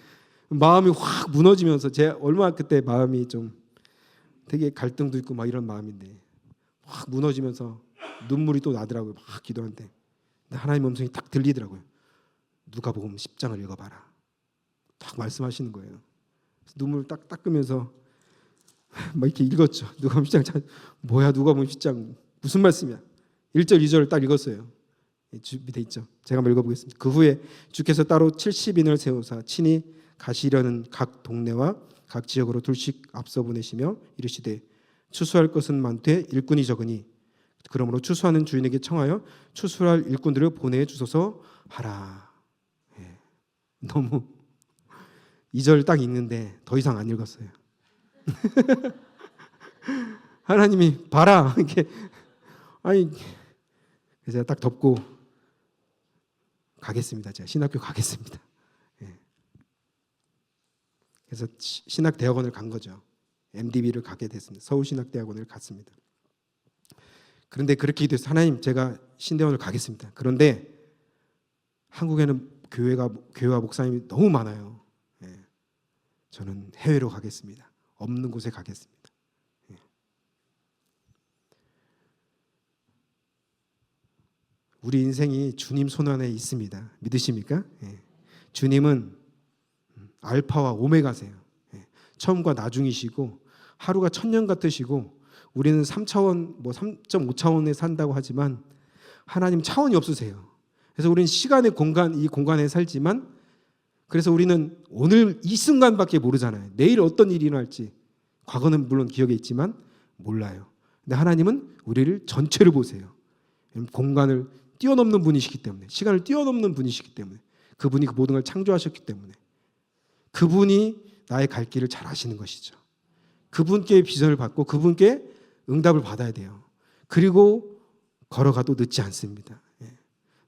마음이 확 무너지면서 제 얼마나 그때 마음이 좀 되게 갈등도 있고 막 이런 마음인데 확 무너지면서 눈물이 또 나더라고요. 막 기도하는데 하나님 음성이 딱 들리더라고요. 누가복음 10장을 읽어봐라. 딱 말씀하시는 거예요. 눈물 딱 닦으면서 막 이렇게 읽었죠. 누가복음 10장 뭐야 누가복음 10장 무슨 말씀이야. 1절 2절 딱 읽었어요. 준비돼 있죠. 제가 한번 읽어보겠습니다. 그 후에 주께서 따로 70인을 세우사 친히 가시려는 각 동네와 각 지역으로 둘씩 앞서 보내시며 이르시되 추수할 것은 많되 일꾼이 적으니 그러므로 추수하는 주인에게 청하여 추수할 일꾼들을 보내주소서 하라. 예. 너무 2절 딱 읽는데 더 이상 안 읽었어요. 하나님이 봐라 이렇게 아니 그래서 제가 딱 덮고 가겠습니다. 제가 신학교 가겠습니다. 예. 그래서 신학대학원을 간 거죠. MDB를 가게 됐습니다. 서울신학대학원을 갔습니다. 그런데 그렇게 기도해서 하나님 제가 신대원을 가겠습니다. 그런데 한국에는 교회와 목사님이 너무 많아요. 예. 저는 해외로 가겠습니다. 없는 곳에 가겠습니다. 예. 우리 인생이 주님 손 안에 있습니다. 믿으십니까? 예. 주님은 알파와 오메가세요. 예. 처음과 나중이시고 하루가 1000년 같으시고 우리는 3차원, 3.5차원에 산다고 하지만 하나님 차원이 없으세요. 그래서 우리는 시간의 공간, 이 공간에 살지만 그래서 우리는 오늘 이 순간밖에 모르잖아요. 내일 어떤 일이 일어날지 과거는 물론 기억에 있지만 몰라요. 근데 하나님은 우리를 전체를 보세요. 공간을 뛰어넘는 분이시기 때문에 시간을 뛰어넘는 분이시기 때문에 그분이 그 모든 걸 창조하셨기 때문에 그분이 나의 갈 길을 잘 아시는 것이죠. 그분께 비전을 받고 그분께 응답을 받아야 돼요. 그리고 걸어가도 늦지 않습니다.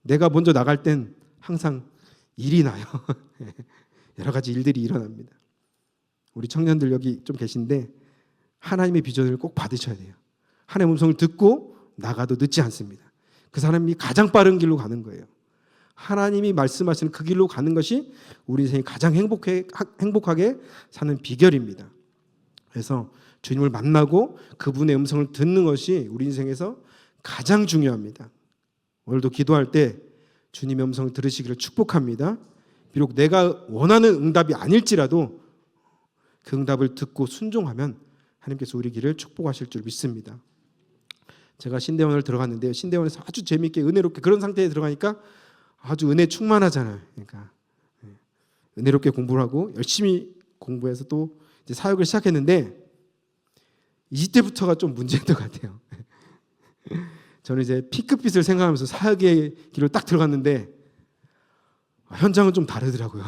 내가 먼저 나갈 땐 항상 일이 나요. 여러 가지 일들이 일어납니다. 우리 청년들 여기 좀 계신데 하나님의 비전을 꼭 받으셔야 돼요. 하나님의 음성을 듣고 나가도 늦지 않습니다. 그 사람이 가장 빠른 길로 가는 거예요. 하나님이 말씀하시는 그 길로 가는 것이 우리 인생이 가장 행복하게 사는 비결입니다. 그래서 주님을 만나고 그분의 음성을 듣는 것이 우리 인생에서 가장 중요합니다. 오늘도 기도할 때 주님의 음성을 들으시기를 축복합니다. 비록 내가 원하는 응답이 아닐지라도 그 응답을 듣고 순종하면 하나님께서 우리 길을 축복하실 줄 믿습니다. 제가 신대원을 들어갔는데요. 신대원에서 아주 재미있게 은혜롭게 그런 상태에 들어가니까 아주 은혜 충만하잖아요. 그러니까 은혜롭게 공부를 하고 열심히 공부해서 또 이제 사역을 시작했는데 이때부터가 좀 문제였던 것 같아요. 저는 이제 P급빛을 생각하면서 사역의 길을 딱 들어갔는데 현장은 좀 다르더라고요.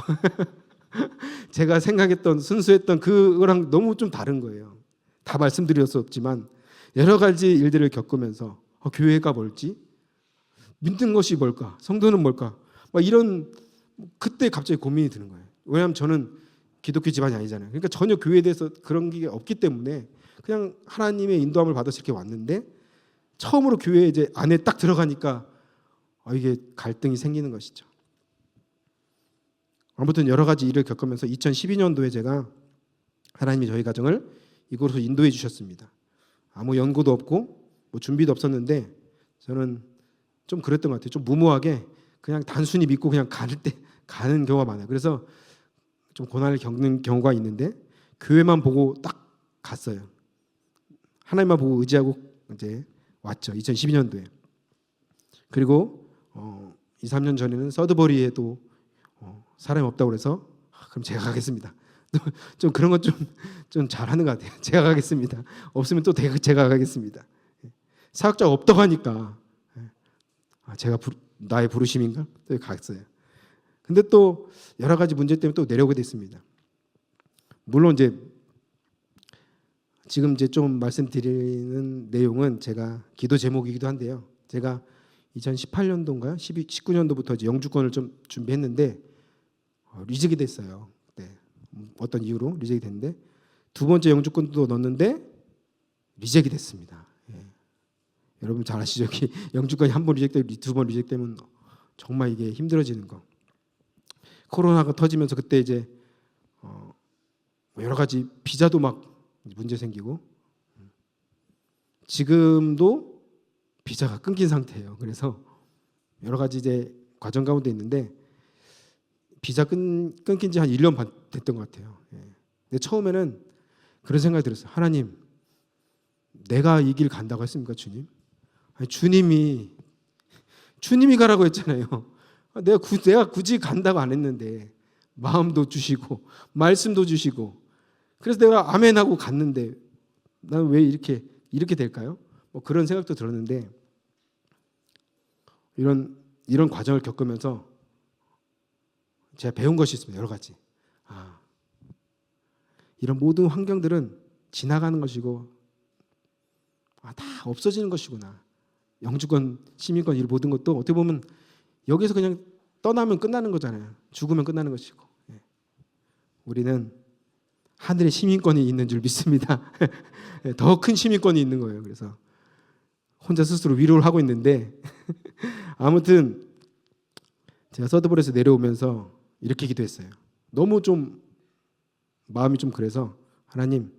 제가 생각했던 순수했던 그거랑 너무 좀 다른 거예요. 다 말씀드릴 수 없지만 여러 가지 일들을 겪으면서 교회가 뭘지 믿는 것이 뭘까 성도는 뭘까 막 이런 그때 갑자기 고민이 드는 거예요. 왜냐하면 저는 기독교 집안이 아니잖아요. 그러니까 전혀 교회에 대해서 그런 게 없기 때문에 그냥 하나님의 인도함을 받아서 이렇게 왔는데 처음으로 교회 이제 안에 딱 들어가니까 이게 갈등이 생기는 것이죠. 아무튼 여러 가지 일을 겪으면서 2012년도에 제가 하나님이 저희 가정을 이곳으로 인도해 주셨습니다. 아무 연고도 없고 뭐 준비도 없었는데 저는 좀 그랬던 것 같아요. 좀 무모하게 그냥 단순히 믿고 그냥 가는 경우가 많아요. 그래서 좀 고난을 겪는 경우가 있는데 교회만 보고 딱 갔어요. 하나님만 보고 의지하고 이제 왔죠. 2012년도에. 그리고 2, 3년 전에는 서드버리에도 사람이 없다고 그래서 그럼 제가 가겠습니다. 좀 그런 건 좀 잘하는 것 같아요. 제가 가겠습니다. 없으면 또 제가 가겠습니다. 사역자가 없다고 하니까 제가 나의 부르심인가? 또 갔어요. 근데 또 여러 가지 문제 때문에 또 내려오게 됐습니다. 물론 이제 지금 이제 좀 말씀드리는 내용은 제가 기도 제목이기도 한데요. 제가 2018년도인가요? 19년도부터 이제 영주권을 좀 준비했는데 리젝이 됐어요. 네. 어떤 이유로 리젝이 됐는데 두 번째 영주권도 넣었는데 리젝이 됐습니다. 예. 여러분 잘 아시죠? 영주권이 한 번 리젝되고 두 번 리젝되면 정말 이게 힘들어지는 거. 코로나가 터지면서 그때 이제 여러 가지 비자도 막 문제 생기고 지금도 비자가 끊긴 상태예요. 그래서 여러 가지 이제 과정 가운데 있는데 비자 끊긴 지 한 1년 반 됐던 것 같아요. 근데 처음에는 그런 생각이 들었어요. 하나님, 내가 이 길 간다고 했습니까, 주님? 아니, 주님이 가라고 했잖아요. 내가 굳이 간다고 안 했는데 마음도 주시고 말씀도 주시고 그래서 내가 아멘하고 갔는데 나는 왜 이렇게 될까요? 뭐 그런 생각도 들었는데 이런 과정을 겪으면서 제가 배운 것이 있습니다. 여러 가지. 이런 모든 환경들은 지나가는 것이고 다 없어지는 것이구나. 영주권, 시민권 이 모든 것도 어떻게 보면 여기서 그냥 떠나면 끝나는 거잖아요. 죽으면 끝나는 것이고. 우리는 하늘의 시민권이 있는 줄 믿습니다. 더 큰 시민권이 있는 거예요. 그래서 혼자 스스로 위로를 하고 있는데 아무튼 제가 서드볼에서 내려오면서 이렇게 기도했어요. 너무 좀 마음이 좀 그래서 하나님,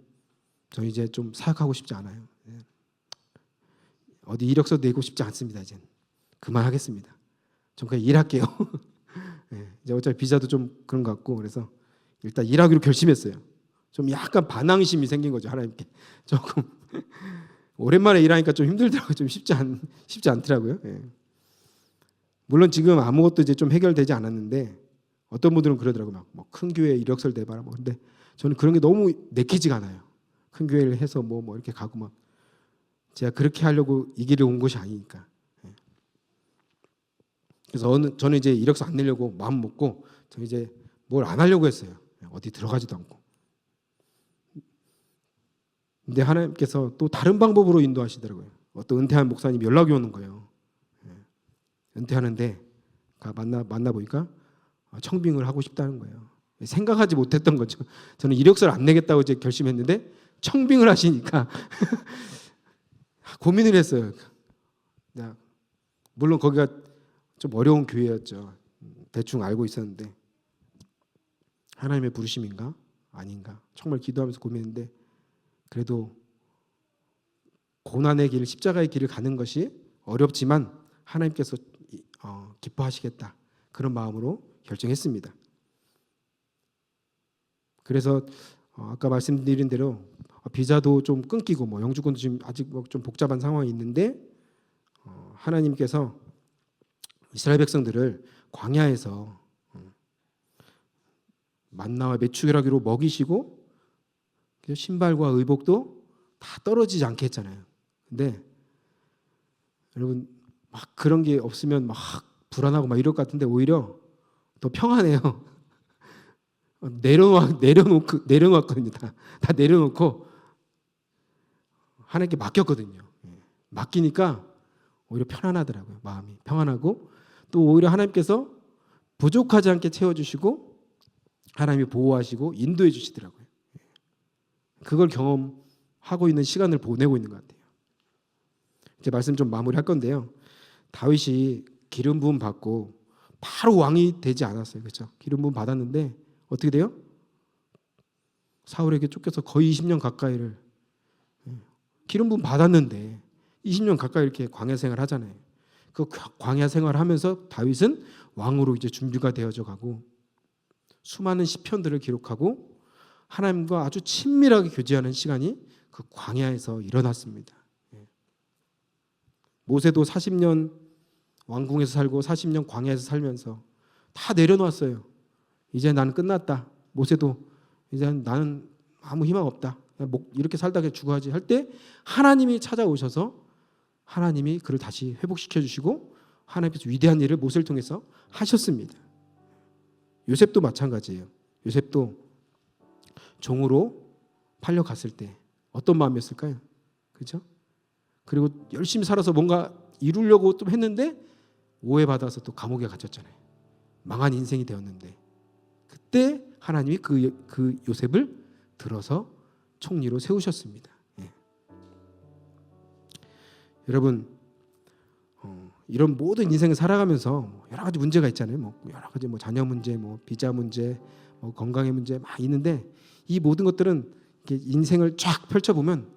저 이제 좀 사역하고 싶지 않아요. 어디 이력서 내고 싶지 않습니다. 이제 그만하겠습니다. 좀 그냥 일할게요. 이제 어차피 비자도 좀 그런 것 같고 그래서 일단 일하기로 결심했어요. 좀 약간 반항심이 생긴 거죠. 하나님께 조금 오랜만에 일하니까 좀 힘들더라고요. 좀 쉽지 않더라고요. 물론 지금 아무것도 이제 좀 해결되지 않았는데 어떤 분들은 그러더라고요. 막 큰 교회 이력서를 내봐라. 뭐 근데 저는 그런 게 너무 내키지가 않아요. 큰 교회를 해서 뭐 이렇게 가고 막 제가 그렇게 하려고 이 길을 온 것이 아니니까. 그래서 저는 이제 이력서 안 내려고 마음 먹고 저 이제 뭘 안 하려고 했어요. 어디 들어가지도 않고. 근데 하나님께서 또 다른 방법으로 인도하시더라고요. 어떤 은퇴한 목사님이 연락이 오는 거예요. 은퇴하는데 만나 보니까 청빙을 하고 싶다는 거예요. 생각하지 못했던 거죠. 저는 이력서를 안 내겠다고 이제 결심했는데 청빙을 하시니까 고민을 했어요. 물론 거기가 좀 어려운 교회였죠. 대충 알고 있었는데 하나님의 부르심인가 아닌가 정말 기도하면서 고민했는데 그래도 고난의 길, 십자가의 길을 가는 것이 어렵지만 하나님께서 기뻐하시겠다 그런 마음으로 결정했습니다. 그래서 아까 말씀드린 대로 비자도 좀 끊기고 뭐 영주권도 지금 아직 좀 복잡한 상황이 있는데 하나님께서 이스라엘 백성들을 광야에서 만나와 메추라기로 먹이시고 신발과 의복도 다 떨어지지 않게 했잖아요. 근데 여러분 막 그런 게 없으면 막 불안하고 막 이럴 것 같은데 오히려 더 평안해요. 내려놓았거든요. 다 내려놓고 하나님께 맡겼거든요. 맡기니까 오히려 편안하더라고요. 마음이 평안하고 또 오히려 하나님께서 부족하지 않게 채워주시고 하나님이 보호하시고 인도해 주시더라고요. 그걸 경험하고 있는 시간을 보내고 있는 것 같아요. 이제 말씀 좀 마무리할 건데요. 다윗이 기름 부음 받고 바로 왕이 되지 않았어요. 그렇죠? 기름 부음 받았는데 어떻게 돼요? 사울에게 쫓겨서 거의 20년 가까이를 기름 부음 받았는데 20년 가까이 이렇게 광야 생활 하잖아요. 그 광야 생활을 하면서 다윗은 왕으로 이제 준비가 되어져 가고 수많은 시편들을 기록하고 하나님과 아주 친밀하게 교제하는 시간이 그 광야에서 일어났습니다. 모세도 40년 왕궁에서 살고 40년 광야에서 살면서 다 내려놨어요. 이제 나는 끝났다. 모세도 이제 나는 아무 희망 없다. 이렇게 살다 죽어야지 할 때 하나님이 찾아오셔서 하나님이 그를 다시 회복시켜 주시고 하나님께서 위대한 일을 모세를 통해서 하셨습니다. 요셉도 마찬가지예요. 요셉도 종으로 팔려갔을 때 어떤 마음이었을까요? 그렇죠? 그리고 열심히 살아서 뭔가 이루려고 좀 했는데 오해받아서 또 감옥에 갇혔잖아요. 망한 인생이 되었는데 그때 하나님이 그 요셉을 들어서 총리로 세우셨습니다. 여러분 이런 모든 인생을 살아가면서 여러 가지 문제가 있잖아요. 여러 가지 자녀 문제, 비자 문제, 건강의 문제 막 있는데 이 모든 것들은 인생을 쫙 펼쳐보면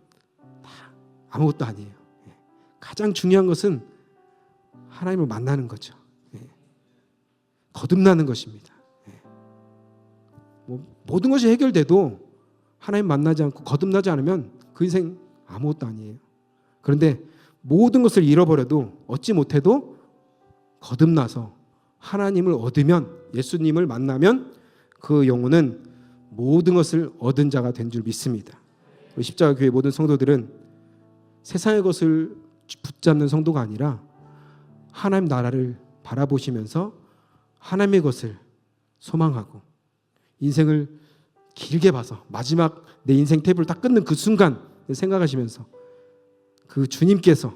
다 아무것도 아니에요. 가장 중요한 것은 하나님을 만나는 거죠. 거듭나는 것입니다. 모든 것이 해결돼도 하나님 만나지 않고 거듭나지 않으면 그 인생 아무것도 아니에요. 그런데 모든 것을 잃어버려도 얻지 못해도 거듭나서 하나님을 얻으면, 예수님을 만나면 그 영혼은 모든 것을 얻은 자가 된 줄 믿습니다. 우리 십자가 교회 모든 성도들은 세상의 것을 붙잡는 성도가 아니라 하나님 나라를 바라보시면서 하나님의 것을 소망하고 인생을 길게 봐서 마지막 내 인생 탭을 딱 끊는 그 순간 생각하시면서 그 주님께서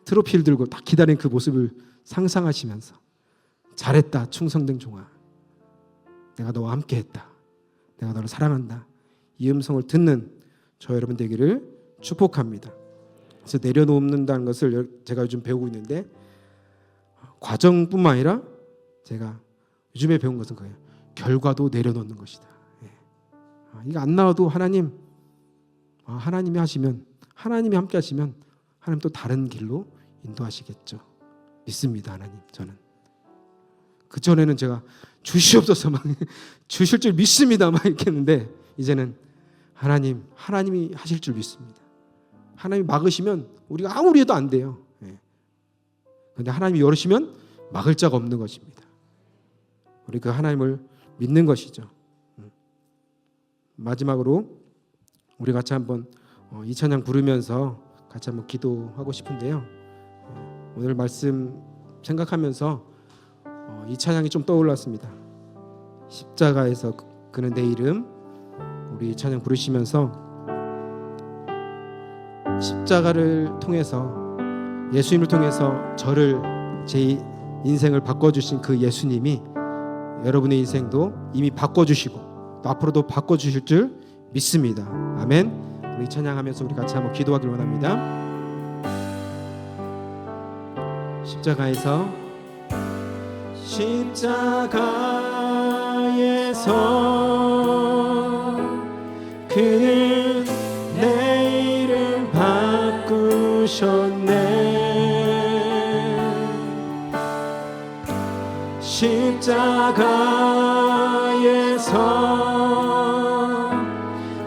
트로피를 들고 딱 기다리는 그 모습을 상상하시면서 잘했다 충성된 종아, 내가 너와 함께했다, 내가 너를 사랑한다, 이 음성을 듣는 저 여러분 되기를 축복합니다. 그래서 내려놓는다는 것을 제가 요즘 배우고 있는데, 과정뿐만 아니라 제가 요즘에 배운 것은 그거예요. 결과도 내려놓는 것이다. 이거 안 나와도 하나님이 하시면, 하나님이 함께 하시면 하나님 또 다른 길로 인도하시겠죠. 믿습니다. 하나님. 저는 그전에는 제가 주시옵소서 막 주실 줄 믿습니다 막 이렇게 했는데, 이제는 하나님이 하실 줄 믿습니다. 하나님이 막으시면 우리가 아무리 해도 안 돼요. 그런데 하나님이 열으시면 막을 자가 없는 것입니다. 우리 그 하나님을 믿는 것이죠. 마지막으로 우리 같이 한번 이 찬양 부르면서 같이 한번 기도하고 싶은데요. 오늘 말씀 생각하면서 이 찬양이 좀 떠올랐습니다. 십자가에서 그는 내 이름. 우리 이 찬양 부르시면서 십자가를 통해서, 예수님을 통해서 제 인생을 바꿔주신 그 예수님이 여러분의 인생도 이미 바꿔주시고 또 앞으로도 바꿔주실 줄 믿습니다. 아멘. 우리 찬양하면서 우리 같이 한번 기도하길 원합니다. 십자가에서 그는 내 이름 바꾸셨네. 십자가에서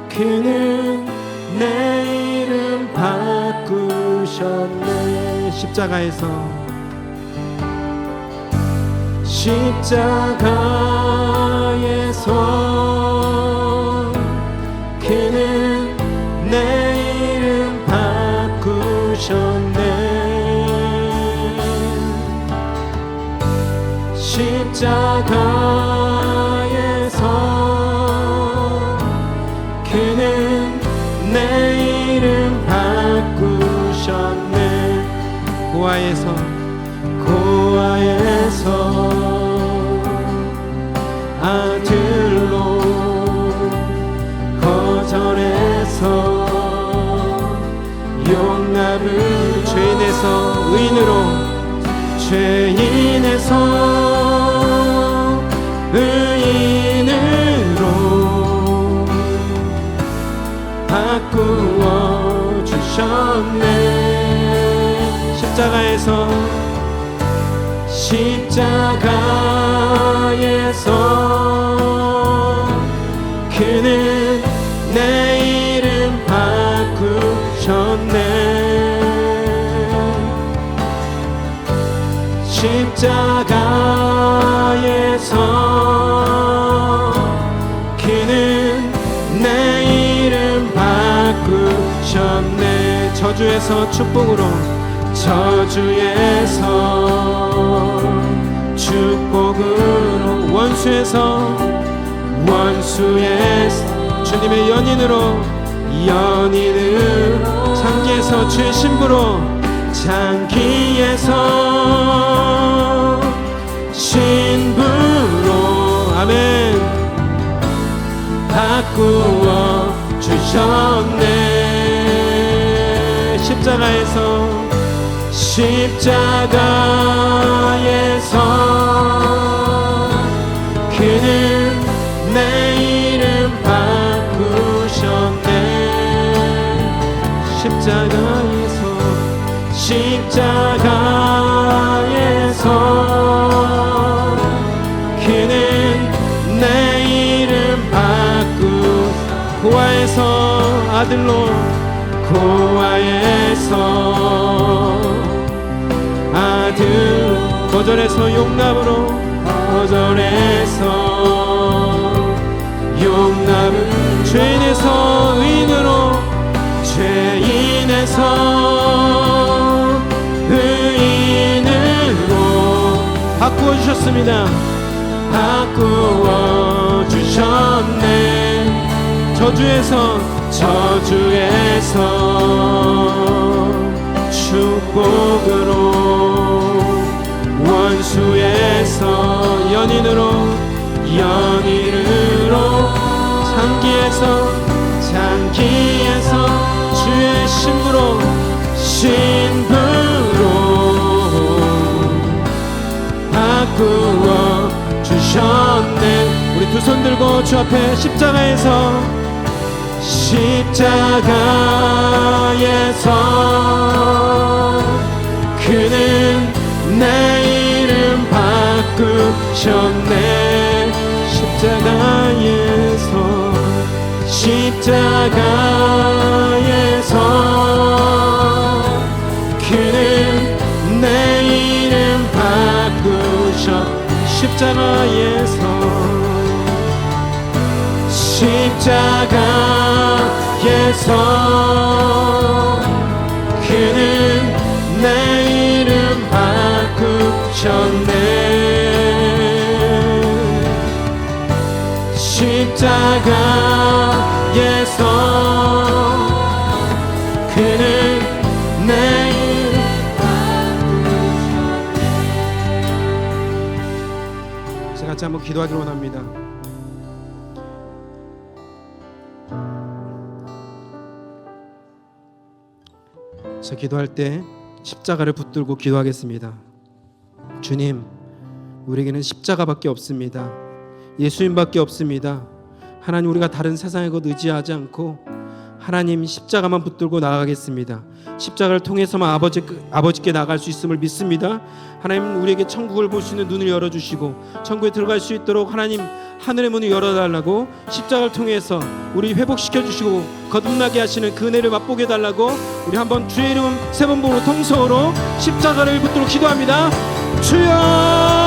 그는 내 이름 바꾸셨네. 십자가에서 그는 내 이름 바꾸셨네. 십자가에서 그는 내 이름 바꾸셨네. 고아에서 아들로 거절해서 용납을, 죄인에서 의인으로 바꾸어 주셨네. 십자가에서 그는 내 이름 바꾸셨네. 십자가에서 그는 내 이름 바꾸셨네. 저주에서 축복으로, 원수에서 주님의 연인으로, 장기에서 주의 신부로, 아멘, 바꾸어 주셨네. 십자가에서 그는 내 이름 바꾸셨네. 십자가에서 그는 내 이름 아들로 고아에서 아들 거절해서 용납으로 거절해서 용납을 죄인에서 의인으로 죄인에서 의인으로 바꾸어 주셨습니다. 바꾸어 주셨네. 저주에서 축복으로 원수에서 연인으로 장기에서 주의 신부로 바꾸어 주셨네. 우리 두 손 들고 주 앞에 십자가에서 그는 내 이름 바꾸셨네. 십자가에서 그는 내 이름 십자가에서 그는 내 이름 바꾸셨네. 십자가에서 그는 내 이름 바꾸셨네. 같이 한번 기도하기를 원합니다. 저 기도할 때 십자가를 붙들고 기도하겠습니다. 주님, 우리에게는 십자가밖에 없습니다. 예수님밖에 없습니다. 하나님, 우리가 다른 세상의 것 의지하지 않고 하나님 십자가만 붙들고 나아가겠습니다. 십자가를 통해서만 아버지께 나갈 수 있음을 믿습니다. 하나님, 우리에게 천국을 볼 수 있는 눈을 열어주시고 천국에 들어갈 수 있도록 하나님 하늘의 문을 열어달라고, 십자가를 통해서 우리 회복시켜주시고 거듭나게 하시는 그 은혜를 맛보게 해달라고, 우리 한번 주의 이름 세 번 부르고 통성으로 십자가를 붙들고 기도합니다. 주여